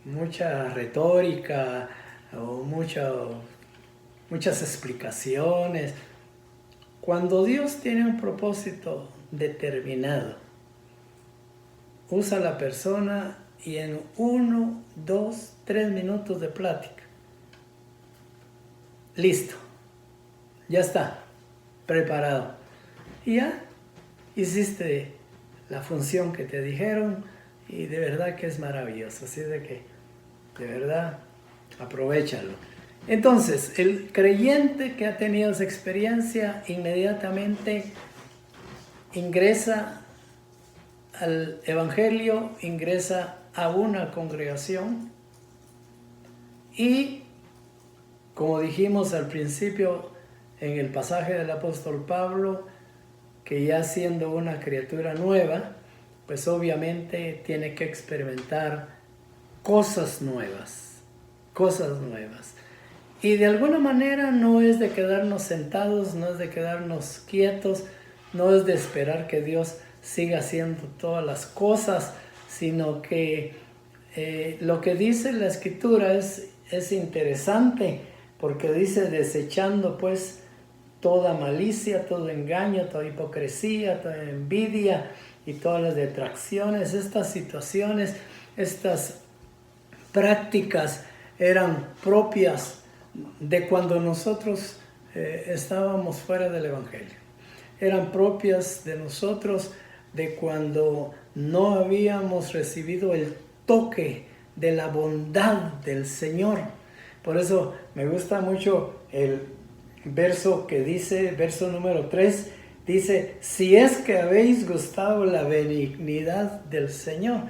Speaker 4: mucha retórica o muchas explicaciones. Cuando Dios tiene un propósito determinado, usa a la persona y en 1, 2, 3 minutos de plática, listo, ya está, preparado. Y ya hiciste la función que te dijeron y de verdad que es maravilloso. Así de que, de verdad, aprovéchalo. Entonces, el creyente que ha tenido esa experiencia inmediatamente ingresa al Evangelio, ingresa a una congregación y, como dijimos al principio en el pasaje del apóstol Pablo, que ya siendo una criatura nueva, pues obviamente tiene que experimentar cosas nuevas. Y de alguna manera no es de quedarnos sentados, no es de quedarnos quietos, no es de esperar que Dios siga haciendo todas las cosas, sino que lo que dice la Escritura es interesante, porque dice desechando pues toda malicia, todo engaño, toda hipocresía, toda envidia y todas las detracciones. Estas situaciones, estas prácticas eran propias de cuando nosotros estábamos fuera del Evangelio. Eran propias de nosotros de cuando no habíamos recibido el toque de la bondad del Señor. Por eso me gusta mucho el verso que dice, verso número 3, dice, si es que habéis gustado la benignidad del Señor.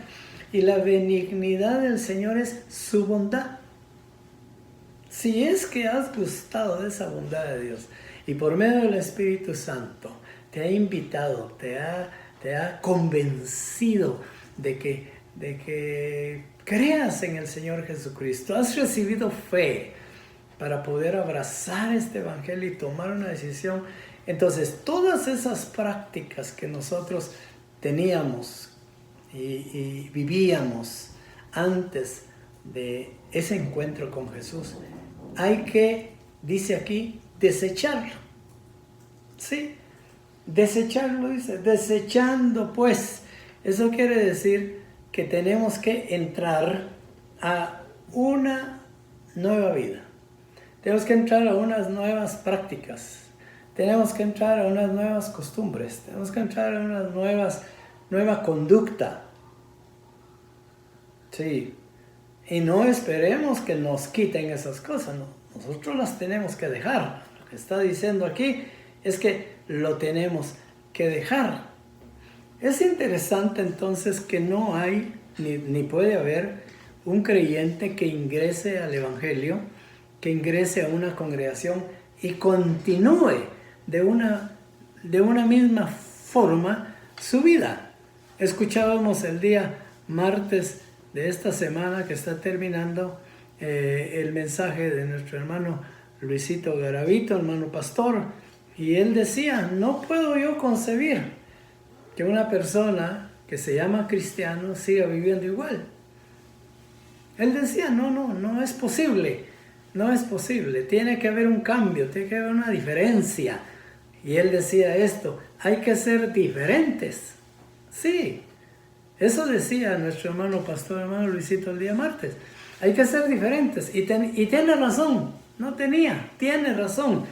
Speaker 4: Y la benignidad del Señor es su bondad. Si es que has gustado de esa bondad de Dios y por medio del Espíritu Santo te ha invitado, te ha convencido de que creas en el Señor Jesucristo, has recibido fe para poder abrazar este Evangelio y tomar una decisión, entonces todas esas prácticas que nosotros teníamos y vivíamos antes de ese encuentro con Jesús, hay que, dice aquí, desecharlo. ¿Sí? Desecharlo, dice, desechando pues. Eso quiere decir que tenemos que entrar a una nueva vida. Tenemos que entrar a unas nuevas prácticas. Tenemos que entrar a unas nuevas costumbres. Tenemos que entrar a una nueva conducta. Sí. Y no esperemos que nos quiten esas cosas, no. Nosotros las tenemos que dejar. Lo que está diciendo aquí es que lo tenemos que dejar. Es interesante entonces que no hay, ni puede haber, un creyente que ingrese al Evangelio, que ingrese a una congregación y continúe de una misma forma su vida. Escuchábamos el día martes de esta semana que está terminando el mensaje de nuestro hermano Luisito Garavito, hermano pastor, y él decía, no puedo yo concebir que una persona que se llama cristiano siga viviendo igual. Él decía, no es posible, tiene que haber un cambio, tiene que haber una diferencia. Y él decía esto, hay que ser diferentes. Sí, eso decía nuestro hermano pastor, hermano Luisito, el día martes. Hay que ser diferentes. Y tiene razón, tiene razón.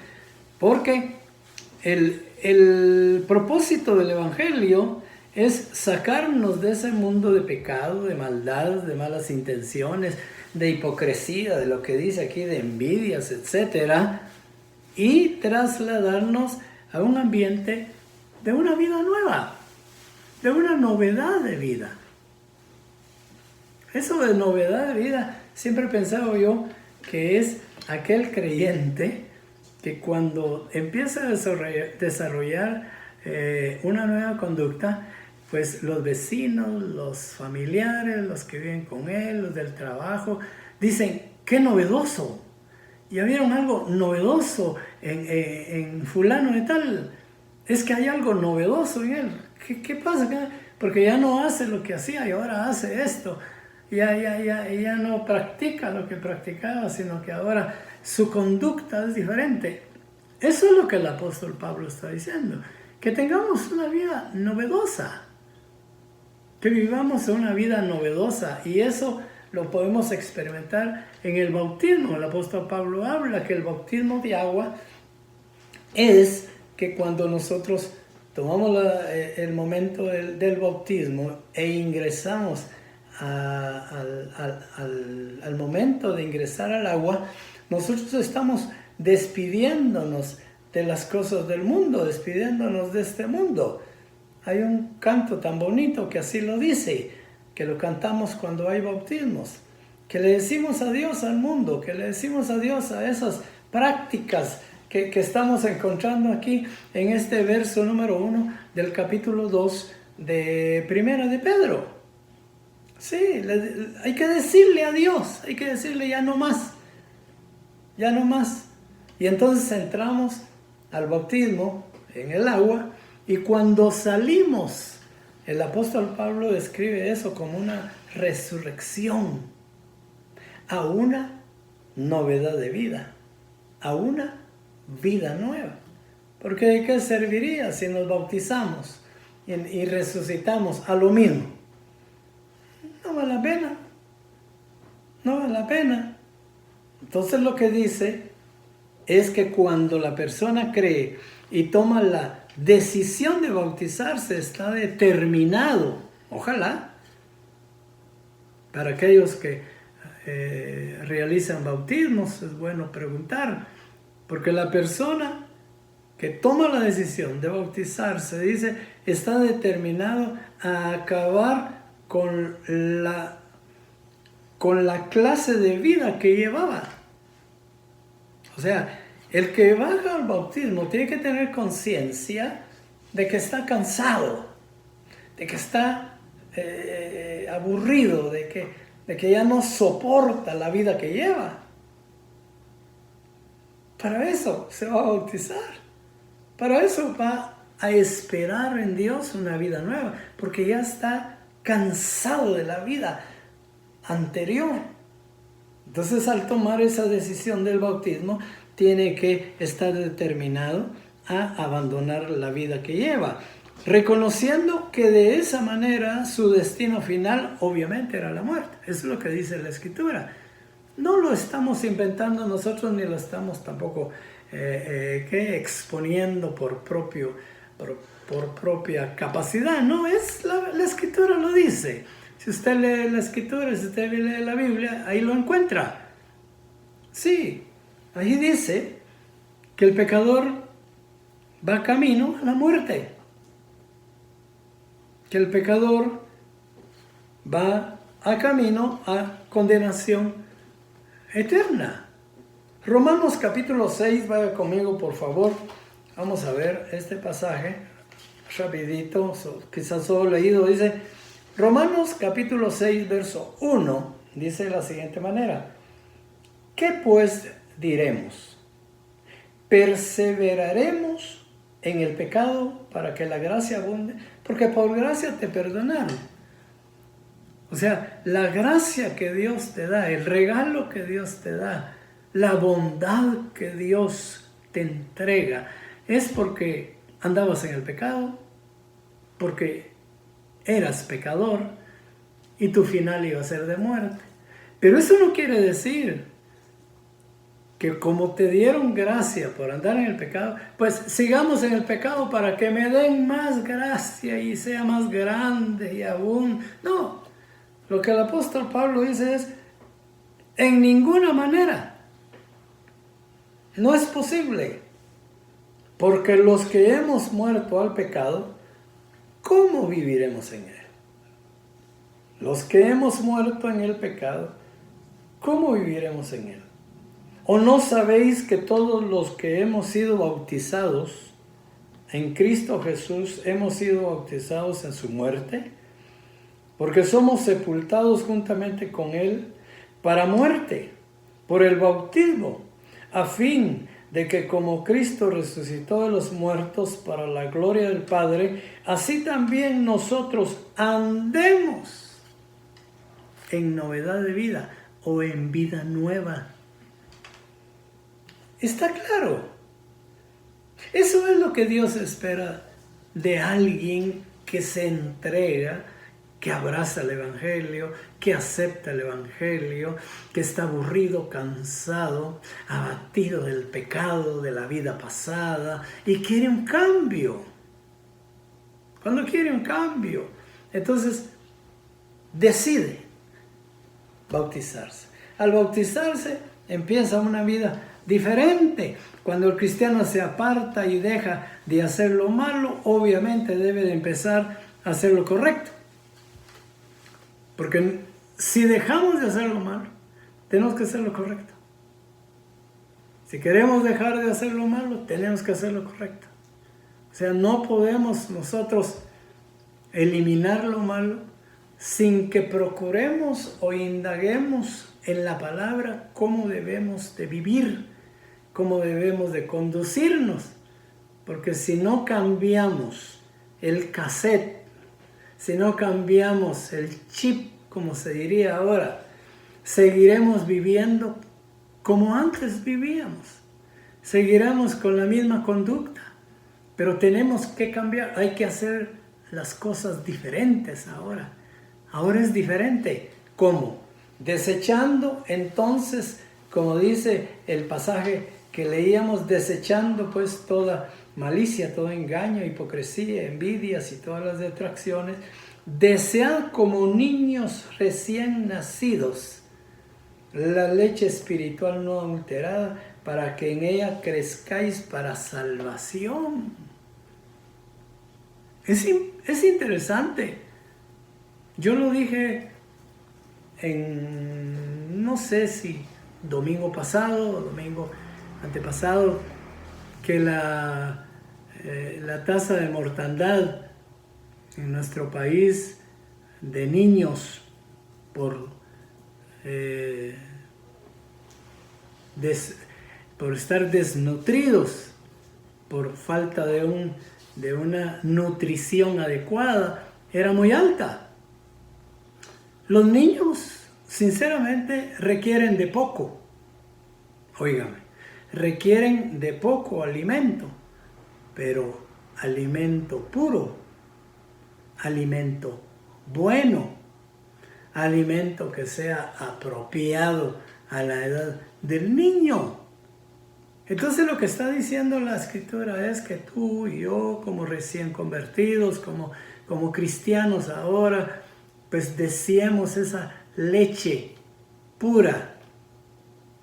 Speaker 4: Porque el propósito del Evangelio es sacarnos de ese mundo de pecado, de maldad, de malas intenciones, de hipocresía, de lo que dice aquí, de envidias, etc. Y trasladarnos a un ambiente de una vida nueva, de una novedad de vida. Eso de novedad de vida, siempre he pensado yo que es aquel creyente que cuando empieza a desarrollar una nueva conducta, pues los vecinos, los familiares, los que viven con él, los del trabajo, dicen, ¡qué novedoso! Ya vieron algo novedoso en fulano de tal. Es que hay algo novedoso en él. ¿Qué pasa? Porque ya no hace lo que hacía y ahora hace esto. Ya no practica lo que practicaba, sino que ahora su conducta es diferente. Eso es lo que el apóstol Pablo está diciendo. Que tengamos una vida novedosa. Que vivamos una vida novedosa. Y eso lo podemos experimentar en el bautismo. El apóstol Pablo habla que el bautismo de agua es que cuando nosotros tomamos el momento del bautismo e ingresamos al momento de ingresar al agua, nosotros estamos despidiéndonos de las cosas del mundo, despidiéndonos de este mundo. Hay un canto tan bonito que así lo dice, que lo cantamos cuando hay bautismos, que le decimos adiós al mundo, que le decimos adiós a esas prácticas que estamos encontrando aquí en este verso número 1 del capítulo 2 de Primera de Pedro. Sí, hay que decirle adiós, hay que decirle ya no más, ya no más. Y entonces entramos al bautismo en el agua y cuando salimos, el apóstol Pablo describe eso como una resurrección a una novedad de vida, a una vida nueva. Porque ¿de qué serviría si nos bautizamos y resucitamos a lo mismo? No vale la pena. No vale la pena. Entonces lo que dice es que cuando la persona cree y toma la decisión de bautizarse, está determinado, ojalá, para aquellos que realizan bautismos, es bueno preguntar, porque la persona que toma la decisión de bautizarse, dice, está determinado a acabar con la clase de vida que llevaba. O sea, el que baja al bautismo tiene que tener conciencia de que está cansado, de que está aburrido, de que ya no soporta la vida que lleva. Para eso se va a bautizar. Para eso va a esperar en Dios una vida nueva, porque ya está cansado de la vida anterior. Entonces, al tomar esa decisión del bautismo, tiene que estar determinado a abandonar la vida que lleva, reconociendo que de esa manera su destino final obviamente era la muerte. Eso es lo que dice la Escritura. No lo estamos inventando nosotros ni lo estamos tampoco exponiendo por propia capacidad. No, es la Escritura lo dice. Si usted lee la Escritura, si usted lee la Biblia, ahí lo encuentra. Sí, ahí dice que el pecador va camino a la muerte. Que el pecador va a camino a condenación eterna. Romanos capítulo 6, vaya conmigo por favor. Vamos a ver este pasaje rapidito, quizás solo leído. Dice, Romanos capítulo 6, verso 1, dice de la siguiente manera. ¿Qué pues diremos? ¿Perseveraremos en el pecado para que la gracia abunde? Porque por gracia te perdonaron. O sea, la gracia que Dios te da, el regalo que Dios te da, la bondad que Dios te entrega, es porque andabas en el pecado, porque eras pecador y tu final iba a ser de muerte. Pero eso no quiere decir que como te dieron gracia por andar en el pecado, pues sigamos en el pecado para que me den más gracia y sea más grande y aún. No, lo que el apóstol Pablo dice es, en ninguna manera. No es posible, porque los que hemos muerto al pecado, ¿cómo viviremos en él? Los que hemos muerto en el pecado, ¿cómo viviremos en él? ¿O no sabéis que todos los que hemos sido bautizados en Cristo Jesús hemos sido bautizados en su muerte? Porque somos sepultados juntamente con Él para muerte, por el bautismo, a fin de que como Cristo resucitó de los muertos para la gloria del Padre, así también nosotros andemos en novedad de vida o en vida nueva. ¿Está claro? Eso es lo que Dios espera de alguien que se entrega, que abraza el Evangelio, que acepta el Evangelio, que está aburrido, cansado, abatido del pecado de la vida pasada y quiere un cambio. Cuando quiere un cambio, entonces decide bautizarse. Al bautizarse empieza una vida diferente. Cuando el cristiano se aparta y deja de hacer lo malo, obviamente debe de empezar a hacer lo correcto. Porque si dejamos de hacer lo malo, tenemos que hacer lo correcto. Si queremos dejar de hacer lo malo, tenemos que hacer lo correcto. O sea, no podemos nosotros eliminar lo malo sin que procuremos o indaguemos en la palabra cómo debemos de vivir, cómo debemos de conducirnos. Porque si no cambiamos el cassette, si no cambiamos el chip, como se diría ahora, seguiremos viviendo como antes vivíamos. Seguiremos con la misma conducta, pero tenemos que cambiar. Hay que hacer las cosas diferentes ahora. Ahora es diferente. ¿Cómo? Desechando entonces, como dice el pasaje que leíamos, desechando pues toda malicia, todo engaño, hipocresía, envidias y todas las detracciones. Desead como niños recién nacidos la leche espiritual no adulterada, para que en ella crezcáis para salvación. Es interesante. Yo lo dije no sé si domingo pasado o domingo antepasado, que la tasa de mortandad en nuestro país de niños por estar desnutridos, por falta de una nutrición adecuada, era muy alta. Los niños, sinceramente, requieren de poco. Óigame, requieren de poco alimento, pero alimento puro, alimento bueno, alimento que sea apropiado a la edad del niño. Entonces lo que está diciendo la Escritura es que tú y yo, como recién convertidos, como cristianos ahora, pues deseemos esa leche pura,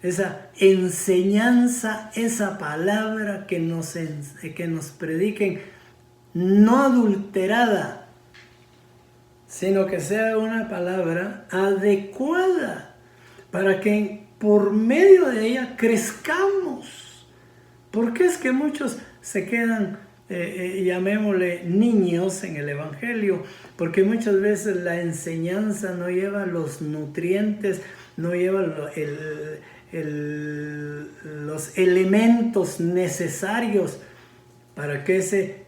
Speaker 4: esa enseñanza, esa palabra que nos prediquen, no adulterada, sino que sea una palabra adecuada para que por medio de ella crezcamos. Porque es que muchos se quedan, llamémosle niños en el Evangelio, porque muchas veces la enseñanza no lleva los nutrientes, no lleva los elementos necesarios para que ese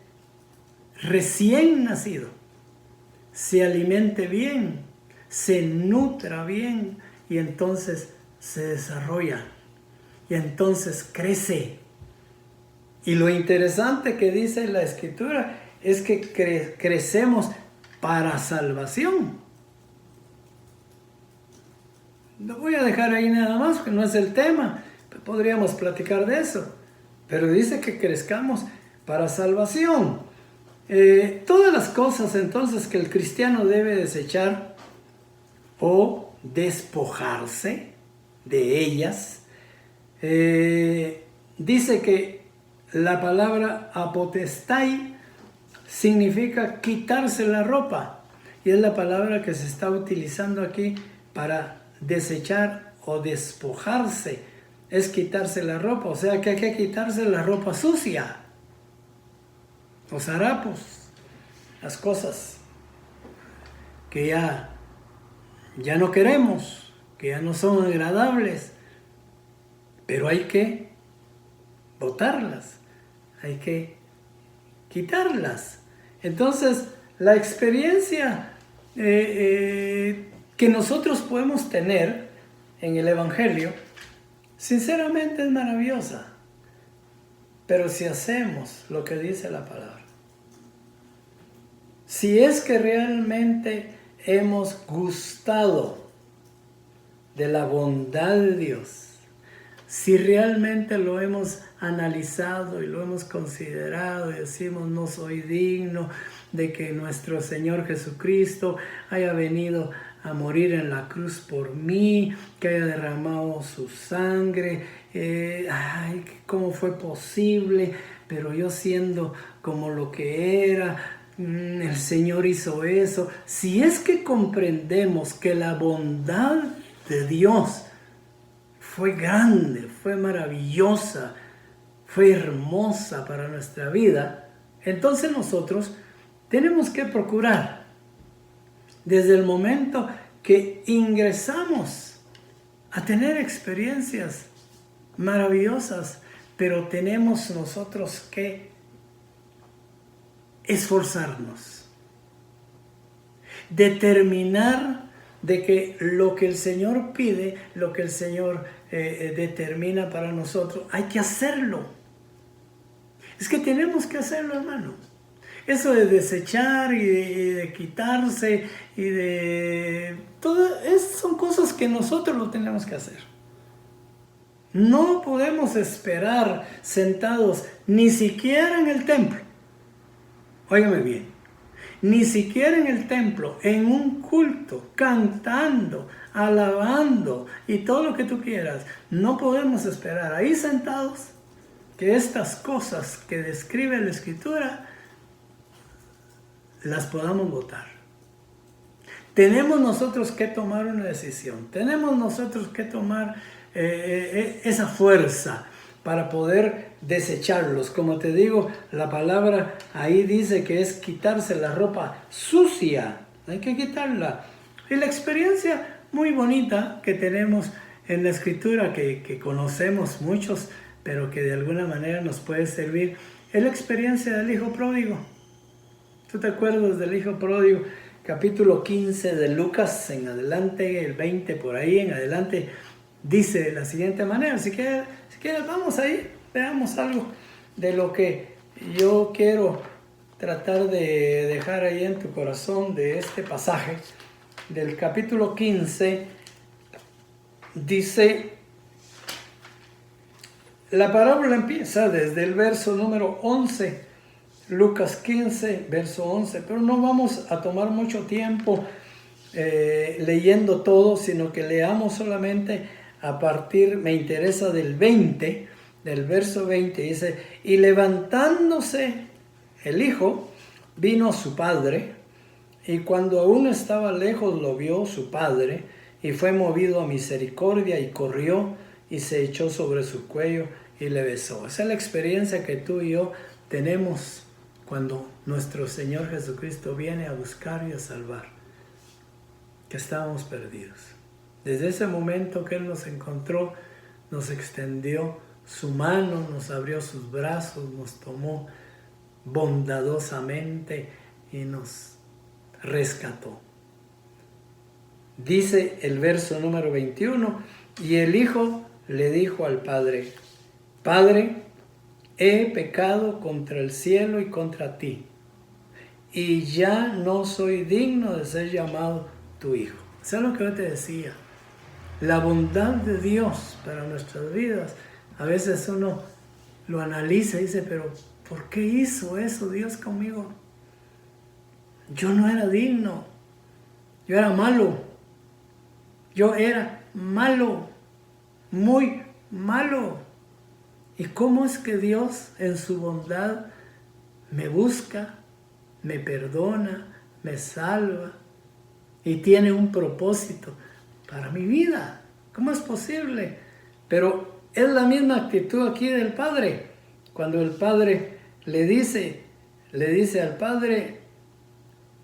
Speaker 4: recién nacido se alimente bien, se nutra bien y entonces se desarrolla y entonces crece. Y lo interesante que dice la Escritura es que crecemos para salvación. Lo voy a dejar ahí nada más, porque no es el tema, podríamos platicar de eso, pero dice que crezcamos para salvación. Todas las cosas entonces que el cristiano debe desechar o despojarse de ellas, dice que la palabra apotestai significa quitarse la ropa, y es la palabra que se está utilizando aquí para desechar o despojarse es quitarse la ropa, o sea que hay que quitarse la ropa sucia, los harapos, las cosas que ya no queremos, que ya no son agradables, pero hay que botarlas, hay que quitarlas. Entonces, la experiencia que nosotros podemos tener en el Evangelio, sinceramente es maravillosa. Pero si hacemos lo que dice la palabra, si es que realmente hemos gustado de la bondad de Dios, si realmente lo hemos analizado y lo hemos considerado y decimos no soy digno de que nuestro Señor Jesucristo haya venido a morir en la cruz por mí, que haya derramado su sangre, ¿cómo fue posible? Pero yo siendo como lo que era, el Señor hizo eso. Si es que comprendemos que la bondad de Dios fue grande, fue maravillosa, fue hermosa para nuestra vida, entonces nosotros tenemos que procurar, desde el momento que ingresamos, a tener experiencias maravillosas, pero tenemos nosotros que esforzarnos, determinar de que lo que el Señor pide, lo que el Señor determina para nosotros, hay que hacerlo. Es que tenemos que hacerlo, hermano. Eso de desechar y de quitarse y de... son cosas que nosotros lo tenemos que hacer. No podemos esperar sentados ni siquiera en el templo. Óigame bien. Ni siquiera en el templo, en un culto, cantando, alabando y todo lo que tú quieras. No podemos esperar ahí sentados que estas cosas que describe la Escritura las podamos votar. Tenemos nosotros que tomar una decisión. Tenemos nosotros que tomar esa fuerza para poder desecharlos. Como te digo, la palabra ahí dice que es quitarse la ropa sucia. Hay que quitarla. Y la experiencia muy bonita que tenemos en la Escritura, que conocemos muchos, pero que de alguna manera nos puede servir, es la experiencia del hijo pródigo. ¿Tú te acuerdas del hijo pródigo? Capítulo 15 de Lucas en adelante, el 20 por ahí en adelante, dice de la siguiente manera. Si quieres, vamos ahí, veamos algo de lo que yo quiero tratar de dejar ahí en tu corazón de este pasaje. Del capítulo 15, dice, la parábola empieza desde el verso número 11, Lucas 15, verso 11, pero no vamos a tomar mucho tiempo leyendo todo, sino que leamos solamente a partir, me interesa del 20, del verso 20, dice, y levantándose el hijo, vino a su padre, y cuando aún estaba lejos lo vio su padre, y fue movido a misericordia, y corrió, y se echó sobre su cuello, y le besó. Esa es la experiencia que tú y yo tenemos cuando nuestro Señor Jesucristo viene a buscar y a salvar, que estábamos perdidos. Desde ese momento que Él nos encontró, nos extendió su mano, nos abrió sus brazos, nos tomó bondadosamente y nos rescató. Dice el verso número 21, y el hijo le dijo al padre, Padre, he pecado contra el cielo y contra ti, y ya no soy digno de ser llamado tu hijo. ¿Sabes lo que yo te decía? La bondad de Dios para nuestras vidas, a veces uno lo analiza y dice, pero ¿por qué hizo eso Dios conmigo? Yo no era digno, yo era malo, muy malo. ¿Y cómo es que Dios en su bondad me busca, me perdona, me salva y tiene un propósito para mi vida? ¿Cómo es posible? Pero Es la misma actitud aquí del padre. Cuando el padre le dice al padre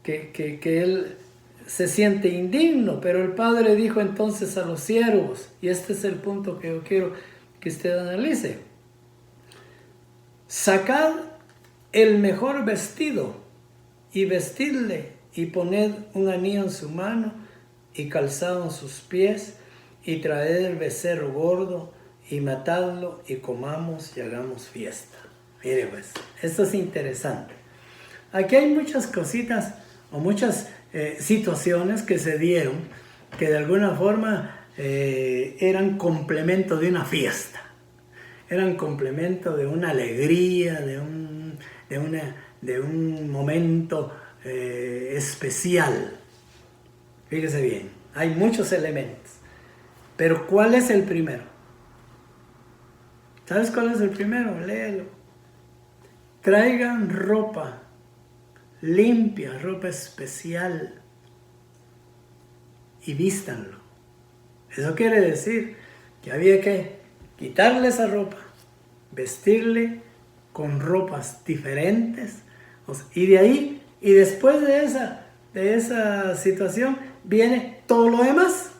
Speaker 4: que él se siente indigno, pero el padre dijo entonces a los siervos, y este es el punto que yo quiero que usted analice: sacad el mejor vestido y vestidle, y poned un anillo en su mano y calzado en sus pies, y traed el becerro gordo y matadlo, y comamos y hagamos fiesta. Mire pues, esto es interesante. Aquí hay muchas cositas o muchas situaciones que se dieron que de alguna forma eran complemento de una fiesta, eran complemento de una alegría, de un momento especial. Fíjese bien, hay muchos elementos, pero ¿cuál es el primero? ¿Sabes cuál es el primero? Léelo. Traigan ropa limpia, ropa especial, y vístanlo. Eso quiere decir que había que quitarle esa ropa, vestirle con ropas diferentes, y de ahí, y después de esa situación, viene todo lo demás.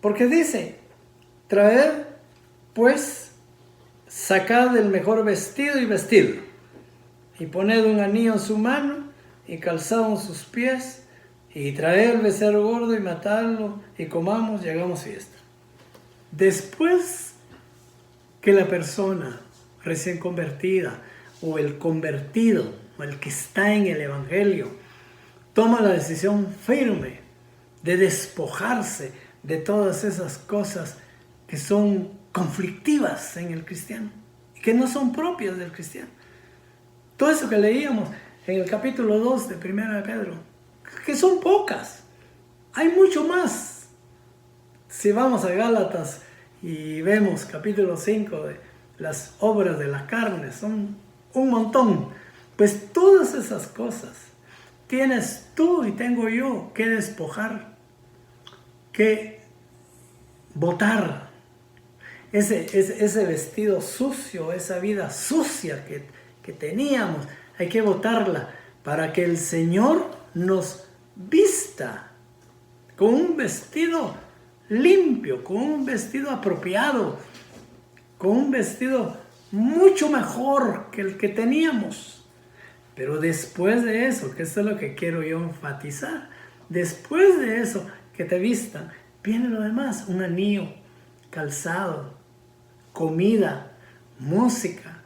Speaker 4: Porque dice, traer, pues, sacad el mejor vestido y vestidlo, y poned un anillo en su mano y calzado en sus pies, y traed el becerro gordo y matadlo, y comamos y hagamos fiesta. Después que la persona recién convertida, o el convertido, o el que está en el evangelio, toma la decisión firme de despojarse de todas esas cosas que son conflictivas en el cristiano y que no son propias del cristiano. Todo eso que leíamos en el capítulo 2 de 1 de Pedro, que son pocas, hay mucho más. Si vamos a Gálatas y vemos capítulo 5 de las obras de la carne, son un montón. Pues todas esas cosas tienes tú y tengo yo que despojar, que botar. Ese vestido sucio, esa vida sucia que teníamos, hay que botarla para que el Señor nos vista con un vestido limpio, con un vestido apropiado, con un vestido mucho mejor que el que teníamos. Pero después de eso, que esto es lo que quiero yo enfatizar, después de eso que te vistan, viene lo demás: un anillo, calzado, comida, música,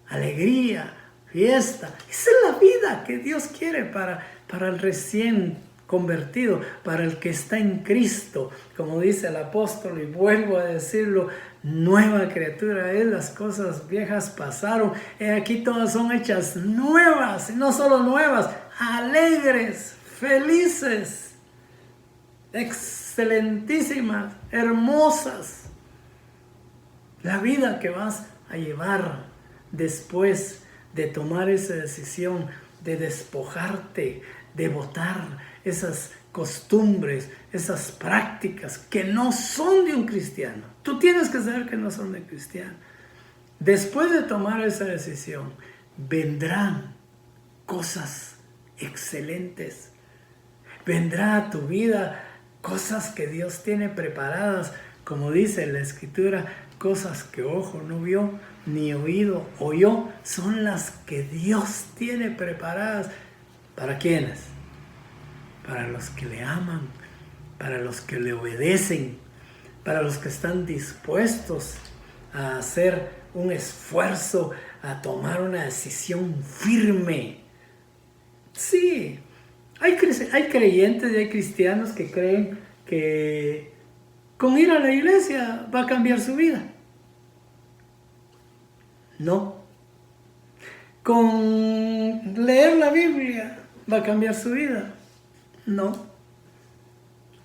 Speaker 4: alegría, fiesta. Esa es la vida que Dios quiere para el recién convertido, para el que está en Cristo. Como dice el apóstol, y vuelvo a decirlo, nueva criatura es, las cosas viejas pasaron, aquí todas son hechas nuevas, y no solo nuevas, alegres, felices, excelentísimas, hermosas. La vida que vas a llevar después de tomar esa decisión de despojarte, de botar esas costumbres, esas prácticas que no son de un cristiano. Tú tienes que saber que no son de cristiano. Después de tomar esa decisión, vendrán cosas excelentes. Vendrá a tu vida cosas que Dios tiene preparadas, como dice la Escritura, cosas que ojo no vio, ni oído oyó, son las que Dios tiene preparadas. ¿Para quiénes? Para los que le aman, para los que le obedecen, para los que están dispuestos a hacer un esfuerzo, a tomar una decisión firme. Sí, hay creyentes y hay cristianos que creen que con ir a la iglesia va a cambiar su vida. No. Con leer la Biblia va a cambiar su vida. No.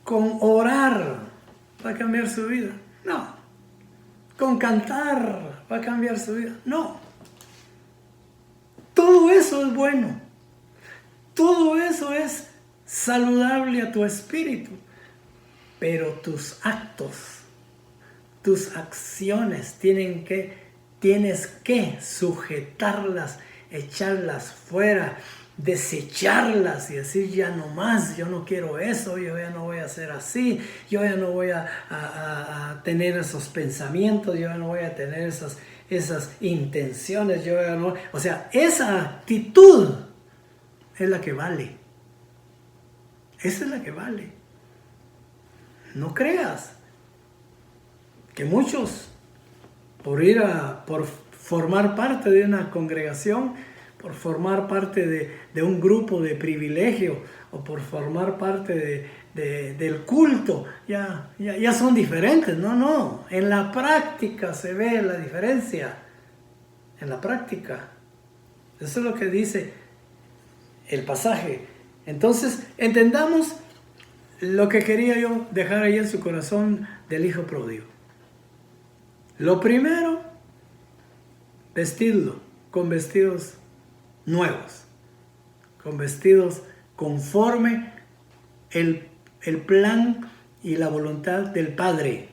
Speaker 4: Con orar va a cambiar su vida. No. Con cantar va a cambiar su vida. No. Todo eso es bueno. Todo eso es saludable a tu espíritu. Pero tus actos, tus acciones tienes que sujetarlas, echarlas fuera, desecharlas y decir ya no más, yo no quiero eso, yo ya no voy a hacer así, yo ya no voy a tener esos pensamientos, yo ya no voy a tener esas intenciones, yo ya no, o sea, esa actitud es la que vale. Esa es la que vale. No creas que muchos por formar parte de una congregación, por formar parte de un grupo de privilegio o por formar parte del culto, ya son diferentes. No, en la práctica se ve la diferencia. En la práctica. Eso es lo que dice el pasaje. Entonces, entendamos lo que quería yo dejar ahí en su corazón del hijo pródigo. Lo primero, vestirlo con vestidos nuevos, con vestidos conforme el plan y la voluntad del Padre.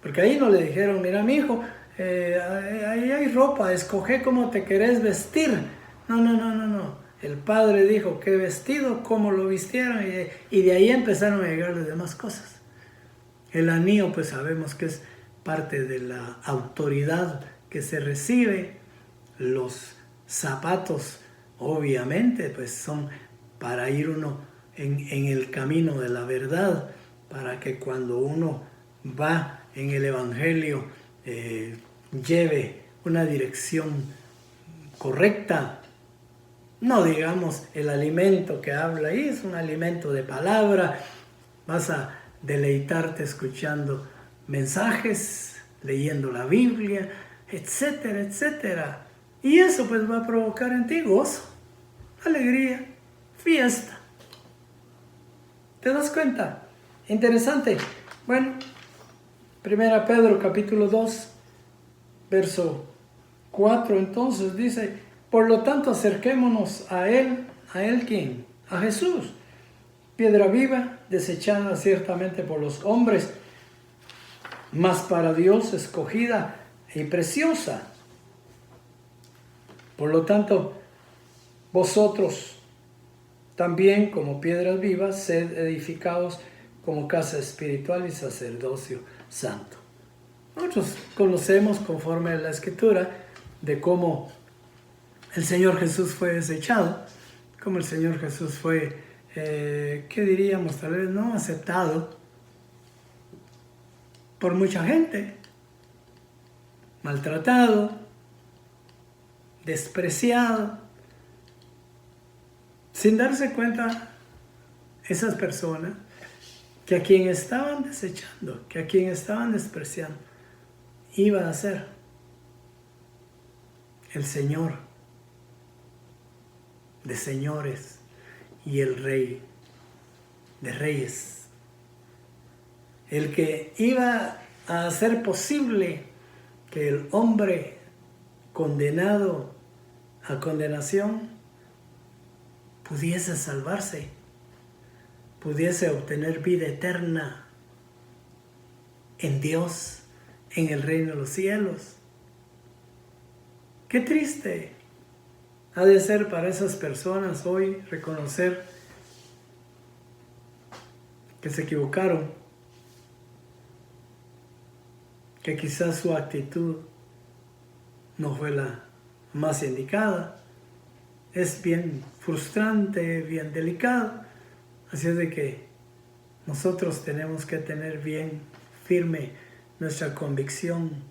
Speaker 4: Porque ahí no le dijeron, mira mi hijo, ahí hay ropa, escoge cómo te querés vestir. No. El Padre dijo qué vestido, cómo lo vistieron, y de ahí empezaron a llegar las demás cosas. El anillo, pues sabemos que es parte de la autoridad que se recibe. Los zapatos, obviamente, pues son para ir uno en el camino de la verdad, para que cuando uno va en el Evangelio lleve una dirección correcta. No digamos el alimento que habla ahí, es un alimento de palabra. Vas a deleitarte escuchando mensajes, leyendo la Biblia, etcétera, etcétera. Y eso pues va a provocar en ti gozo, alegría, fiesta. ¿Te das cuenta? Interesante. Bueno, 1 Pedro capítulo 2, verso 4, entonces dice: por lo tanto, acerquémonos a Él. ¿A Él quién? A Jesús. Piedra viva, desechada ciertamente por los hombres, mas para Dios escogida y preciosa. Por lo tanto, vosotros también, como piedras vivas, sed edificados como casa espiritual y sacerdocio santo. Nosotros conocemos, conforme a la Escritura, de cómo el Señor Jesús fue desechado, como el Señor Jesús fue, ¿qué diríamos? Tal vez no aceptado por mucha gente, maltratado, despreciado, sin darse cuenta esas personas que a quien estaban desechando, que a quien estaban despreciando, iba a ser el Señor de señores y el Rey de reyes, el que iba a hacer posible que el hombre condenado a condenación pudiese salvarse, pudiese obtener vida eterna en Dios, en el reino de los cielos. Qué triste ha de ser para esas personas hoy reconocer que se equivocaron, que quizás su actitud no fue la más indicada. Es bien frustrante, bien delicado. Así es de que nosotros tenemos que tener bien firme nuestra convicción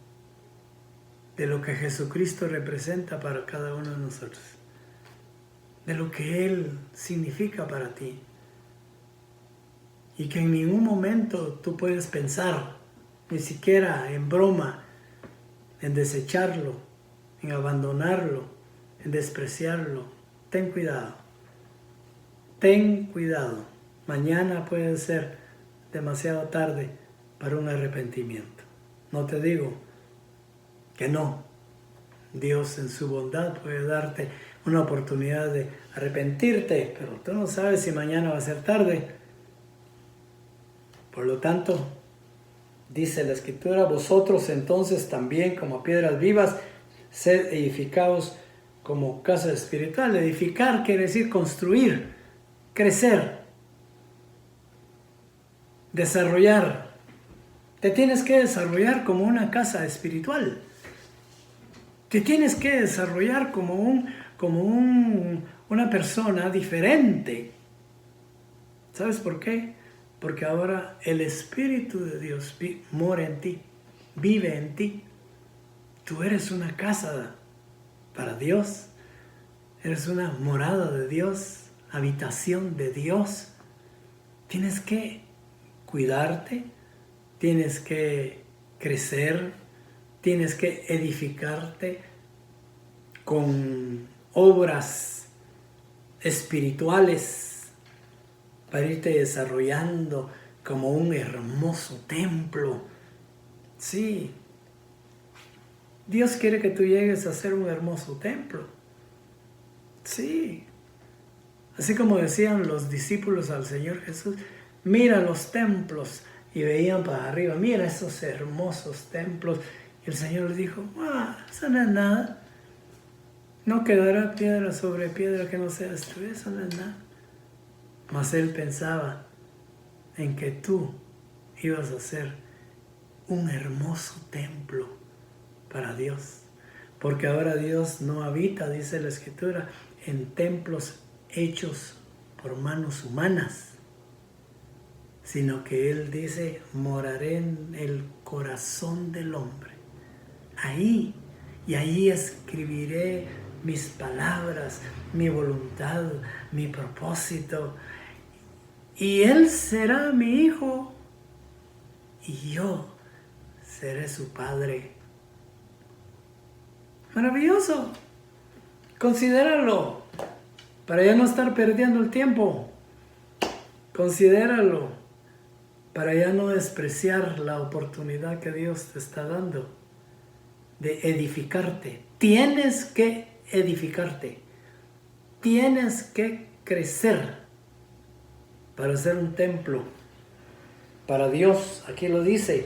Speaker 4: de lo que Jesucristo representa para cada uno de nosotros, de lo que Él significa para ti, y que en ningún momento tú puedes pensar, ni siquiera en broma, en desecharlo, en abandonarlo, en despreciarlo. Ten cuidado, ten cuidado. Mañana puede ser demasiado tarde para un arrepentimiento. No te digo que no. Dios en su bondad puede darte una oportunidad de arrepentirte, pero tú no sabes si mañana va a ser tarde. Por lo tanto, Dice la Escritura, vosotros entonces también como piedras vivas, sed edificados como casa espiritual. Edificar quiere decir construir, crecer, desarrollar. Te tienes que desarrollar como una casa espiritual. Te tienes que desarrollar como una persona diferente. ¿Sabes por qué? Porque ahora el Espíritu de Dios mora en ti, vive en ti. Tú eres una casa para Dios, eres una morada de Dios, habitación de Dios. Tienes que cuidarte, tienes que crecer, tienes que edificarte con obras espirituales para irte desarrollando como un hermoso templo. Sí, Dios quiere que tú llegues a ser un hermoso templo. Sí, así como decían los discípulos al Señor Jesús, mira los templos, y veían para arriba, mira esos hermosos templos. Y el Señor les dijo, eso no es nada. No quedará piedra sobre piedra que no sea destruida, eso no es nada. Mas él pensaba en que tú ibas a ser un hermoso templo para Dios. Porque ahora Dios no habita, dice la Escritura, en templos hechos por manos humanas, sino que Él dice, moraré en el corazón del hombre. Ahí, y ahí escribiré mis palabras, mi voluntad, mi propósito. Y Él será mi hijo y yo seré su padre. Maravilloso. Considéralo para ya no estar perdiendo el tiempo. Considéralo para ya no despreciar la oportunidad que Dios te está dando de edificarte. Tienes que edificarte. Tienes que crecer para ser un templo para Dios. Aquí lo dice,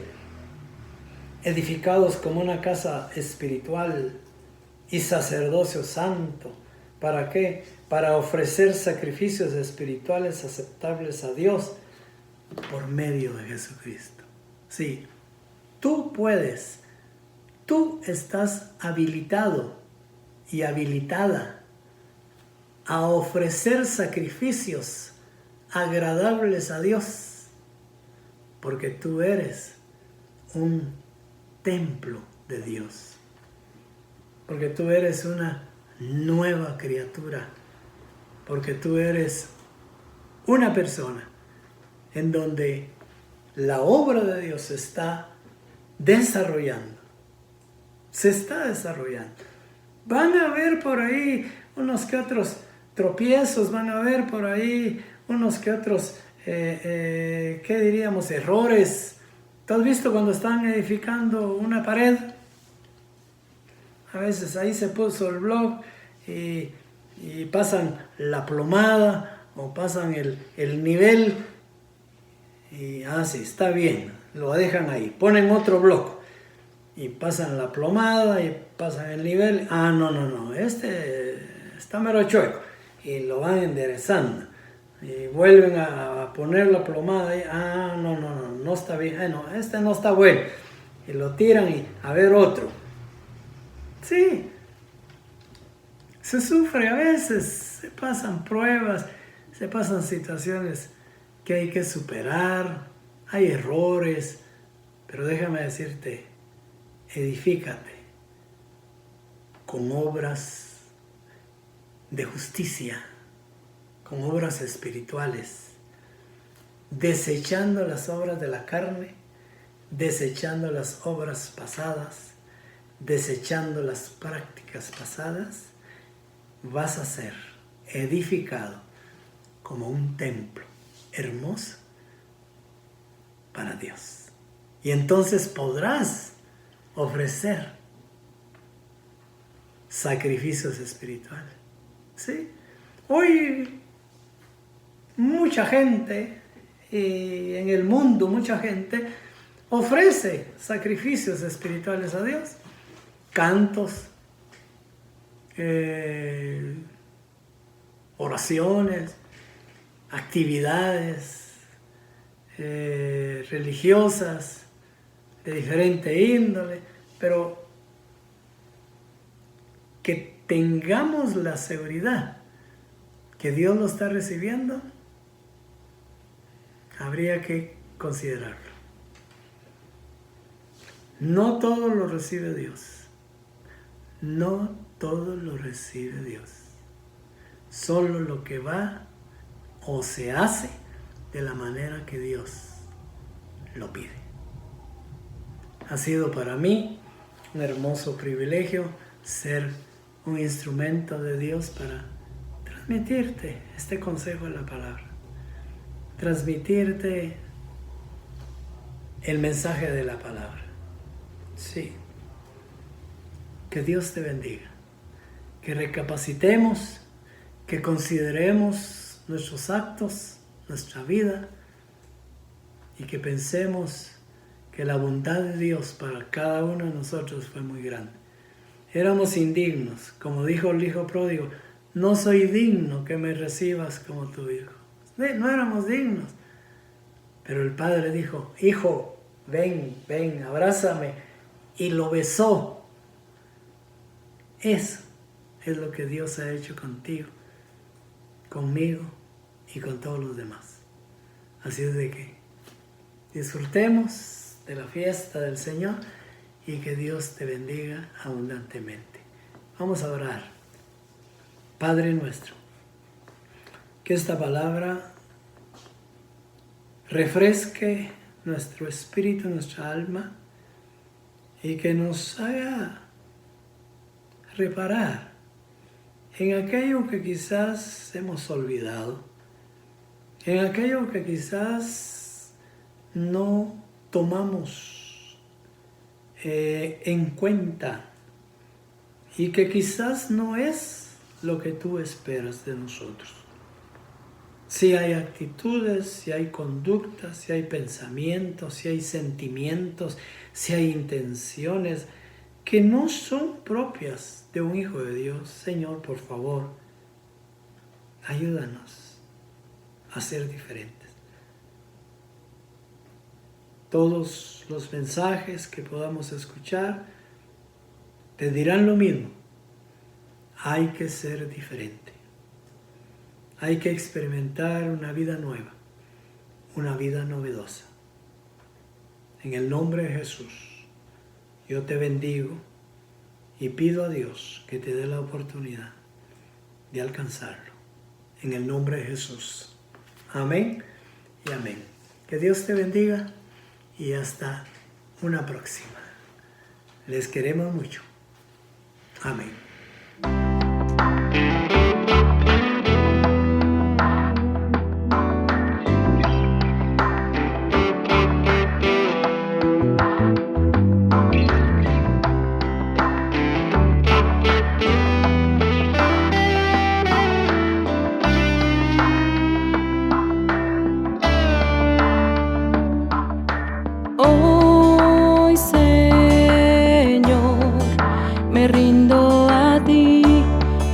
Speaker 4: edificados como una casa espiritual y sacerdocio santo. ¿Para qué? Para ofrecer sacrificios espirituales aceptables a Dios por medio de Jesucristo. Sí, tú puedes, tú estás habilitado y habilitada a ofrecer sacrificios agradables a Dios, porque tú eres un templo de Dios, porque tú eres una nueva criatura, porque tú eres una persona en donde la obra de Dios se está desarrollando. Se está desarrollando. Van a haber por ahí unos que otros tropiezos, van a haber por ahí unos que otros, ¿qué diríamos? Errores. ¿Tú has visto cuando están edificando una pared? A veces ahí se puso el block y pasan la plomada o pasan el nivel y sí, está bien, lo dejan ahí, ponen otro bloque y pasan la plomada y pasan el nivel, no, este está mero chueco y lo van enderezando y vuelven a poner la plomada y no está bien, no, este no está bueno y lo tiran y a ver otro. Sí, se sufre a veces, se pasan pruebas, se pasan situaciones que hay que superar, hay errores, pero déjame decirte, edifícate con obras de justicia, con obras espirituales, desechando las obras de la carne, desechando las obras pasadas, desechando las prácticas pasadas, vas a ser edificado como un templo hermoso para Dios. Y entonces podrás ofrecer sacrificios espirituales. ¿Sí? Hoy mucha gente, en el mundo mucha gente ofrece sacrificios espirituales a Dios, cantos, oraciones, actividades religiosas de diferente índole, pero que tengamos la seguridad que Dios lo está recibiendo, habría que considerarlo. No todo lo recibe Dios. No todo lo recibe Dios. Solo lo que va o se hace de la manera que Dios lo pide. Ha sido para mí un hermoso privilegio ser un instrumento de Dios para transmitirte este consejo de la palabra, transmitirte el mensaje de la palabra. Sí, que Dios te bendiga, que recapacitemos, que consideremos nuestros actos, nuestra vida, y que pensemos que la bondad de Dios para cada uno de nosotros fue muy grande. Éramos indignos, como dijo el hijo pródigo, no soy digno que me recibas como tu hijo. No éramos dignos, pero el padre dijo, hijo, ven, ven, abrázame, y lo besó. Eso es lo que Dios ha hecho contigo, conmigo y con todos los demás. Así es de que disfrutemos de la fiesta del Señor y que Dios te bendiga abundantemente. Vamos a orar. Padre nuestro, que esta palabra refresque nuestro espíritu, nuestra alma, y que nos haga reparar en aquello que quizás hemos olvidado, en aquello que quizás no tomamos en cuenta y que quizás no es lo que tú esperas de nosotros. Si hay actitudes, si hay conductas, si hay pensamientos, si hay sentimientos, si hay intenciones que no son propias de un hijo de Dios, Señor, por favor, ayúdanos a ser diferentes. Todos los mensajes que podamos escuchar te dirán lo mismo. Hay que ser diferente. Hay que experimentar una vida nueva, una vida novedosa. En el nombre de Jesús, yo te bendigo y pido a Dios que te dé la oportunidad de alcanzarlo. En el nombre de Jesús. Amén y amén. Que Dios te bendiga y hasta una próxima. Les queremos mucho. Amén.
Speaker 5: Hoy, Señor, me rindo a ti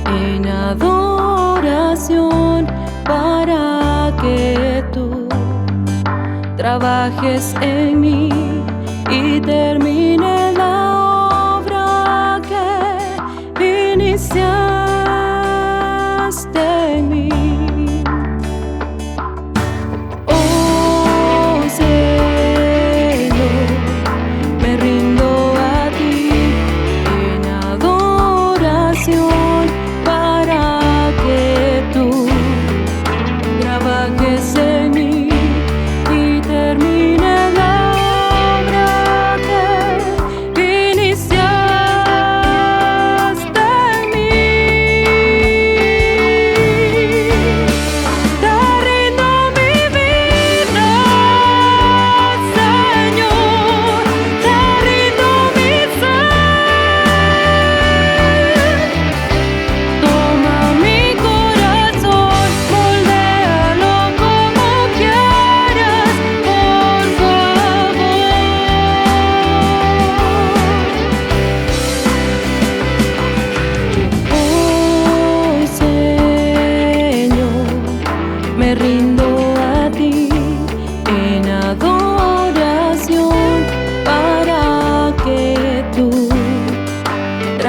Speaker 5: en adoración para que tú trabajes en mí y termine la obra que iniciaste en mí. Oh, Señor, me rindo a ti en adoración para que tú trabajes en mí y termine la obra que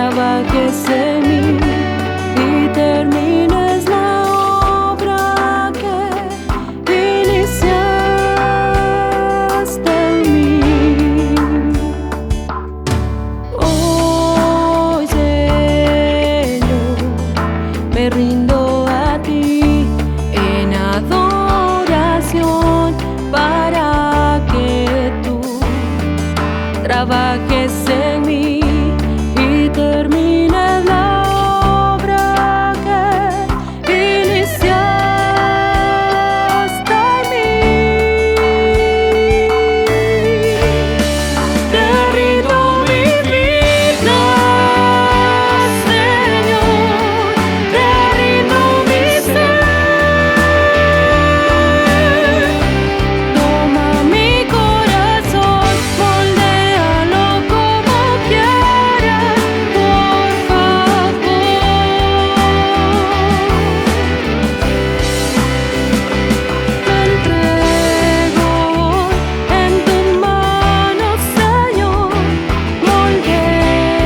Speaker 5: trabajes en mí y termines la obra que iniciaste en mí. Hoy, Señor, me rindo a ti en adoración para que tú trabajes en mí y termines la obra que iniciaste en mí. Te rindo mi vida, Señor, te rindo mi ser. Toma mi corazón, moldéalo como quieras, por favor. Me entrego en tus manos, Señor, moldéame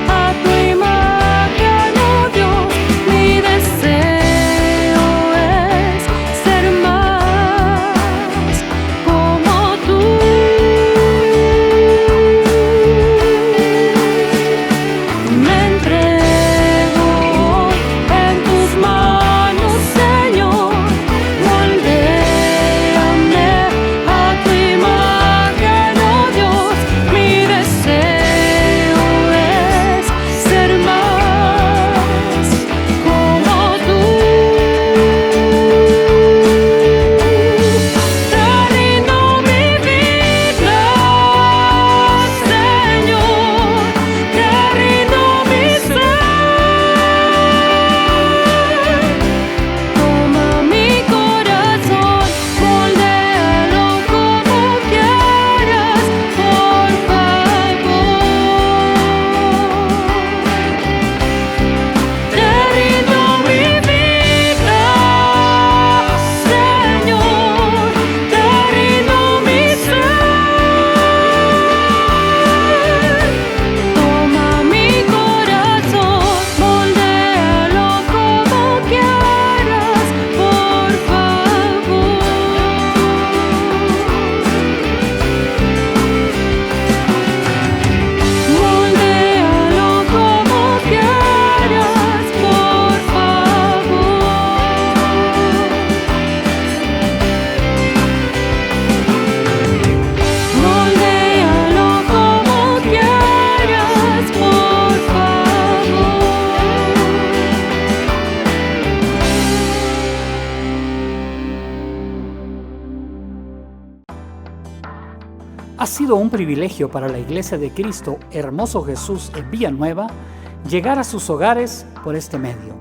Speaker 5: a tu imagen, oh Dios. Mi deseo es ser más como tú. Me entrego en tus manos, Señor, moldéame a tu imagen, oh Dios. Mi deseo es ser más como tú. Te rindo mi vida, Señor, te rindo mi ser. Toma mi corazón, moldéalo como quieras, por favor. Te rindo mi vida, Señor, te rindo mi ser. Toma mi corazón, moldéalo como quieras, por favor. Moldéalo como quieras, por favor. Moldéalo como quieras, por favor.
Speaker 1: Ha sido un privilegio para la Iglesia de Cristo Hermoso Jesús en Villanueva llegar a sus hogares por este medio.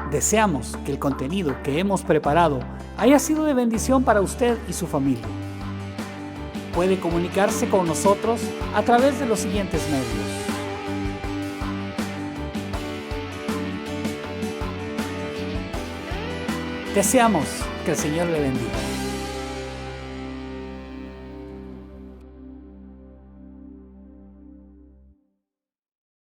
Speaker 1: Deseamos que el contenido que hemos preparado haya sido de bendición para usted y su familia. Puede comunicarse con nosotros a través de los siguientes medios. Deseamos que el Señor le bendiga.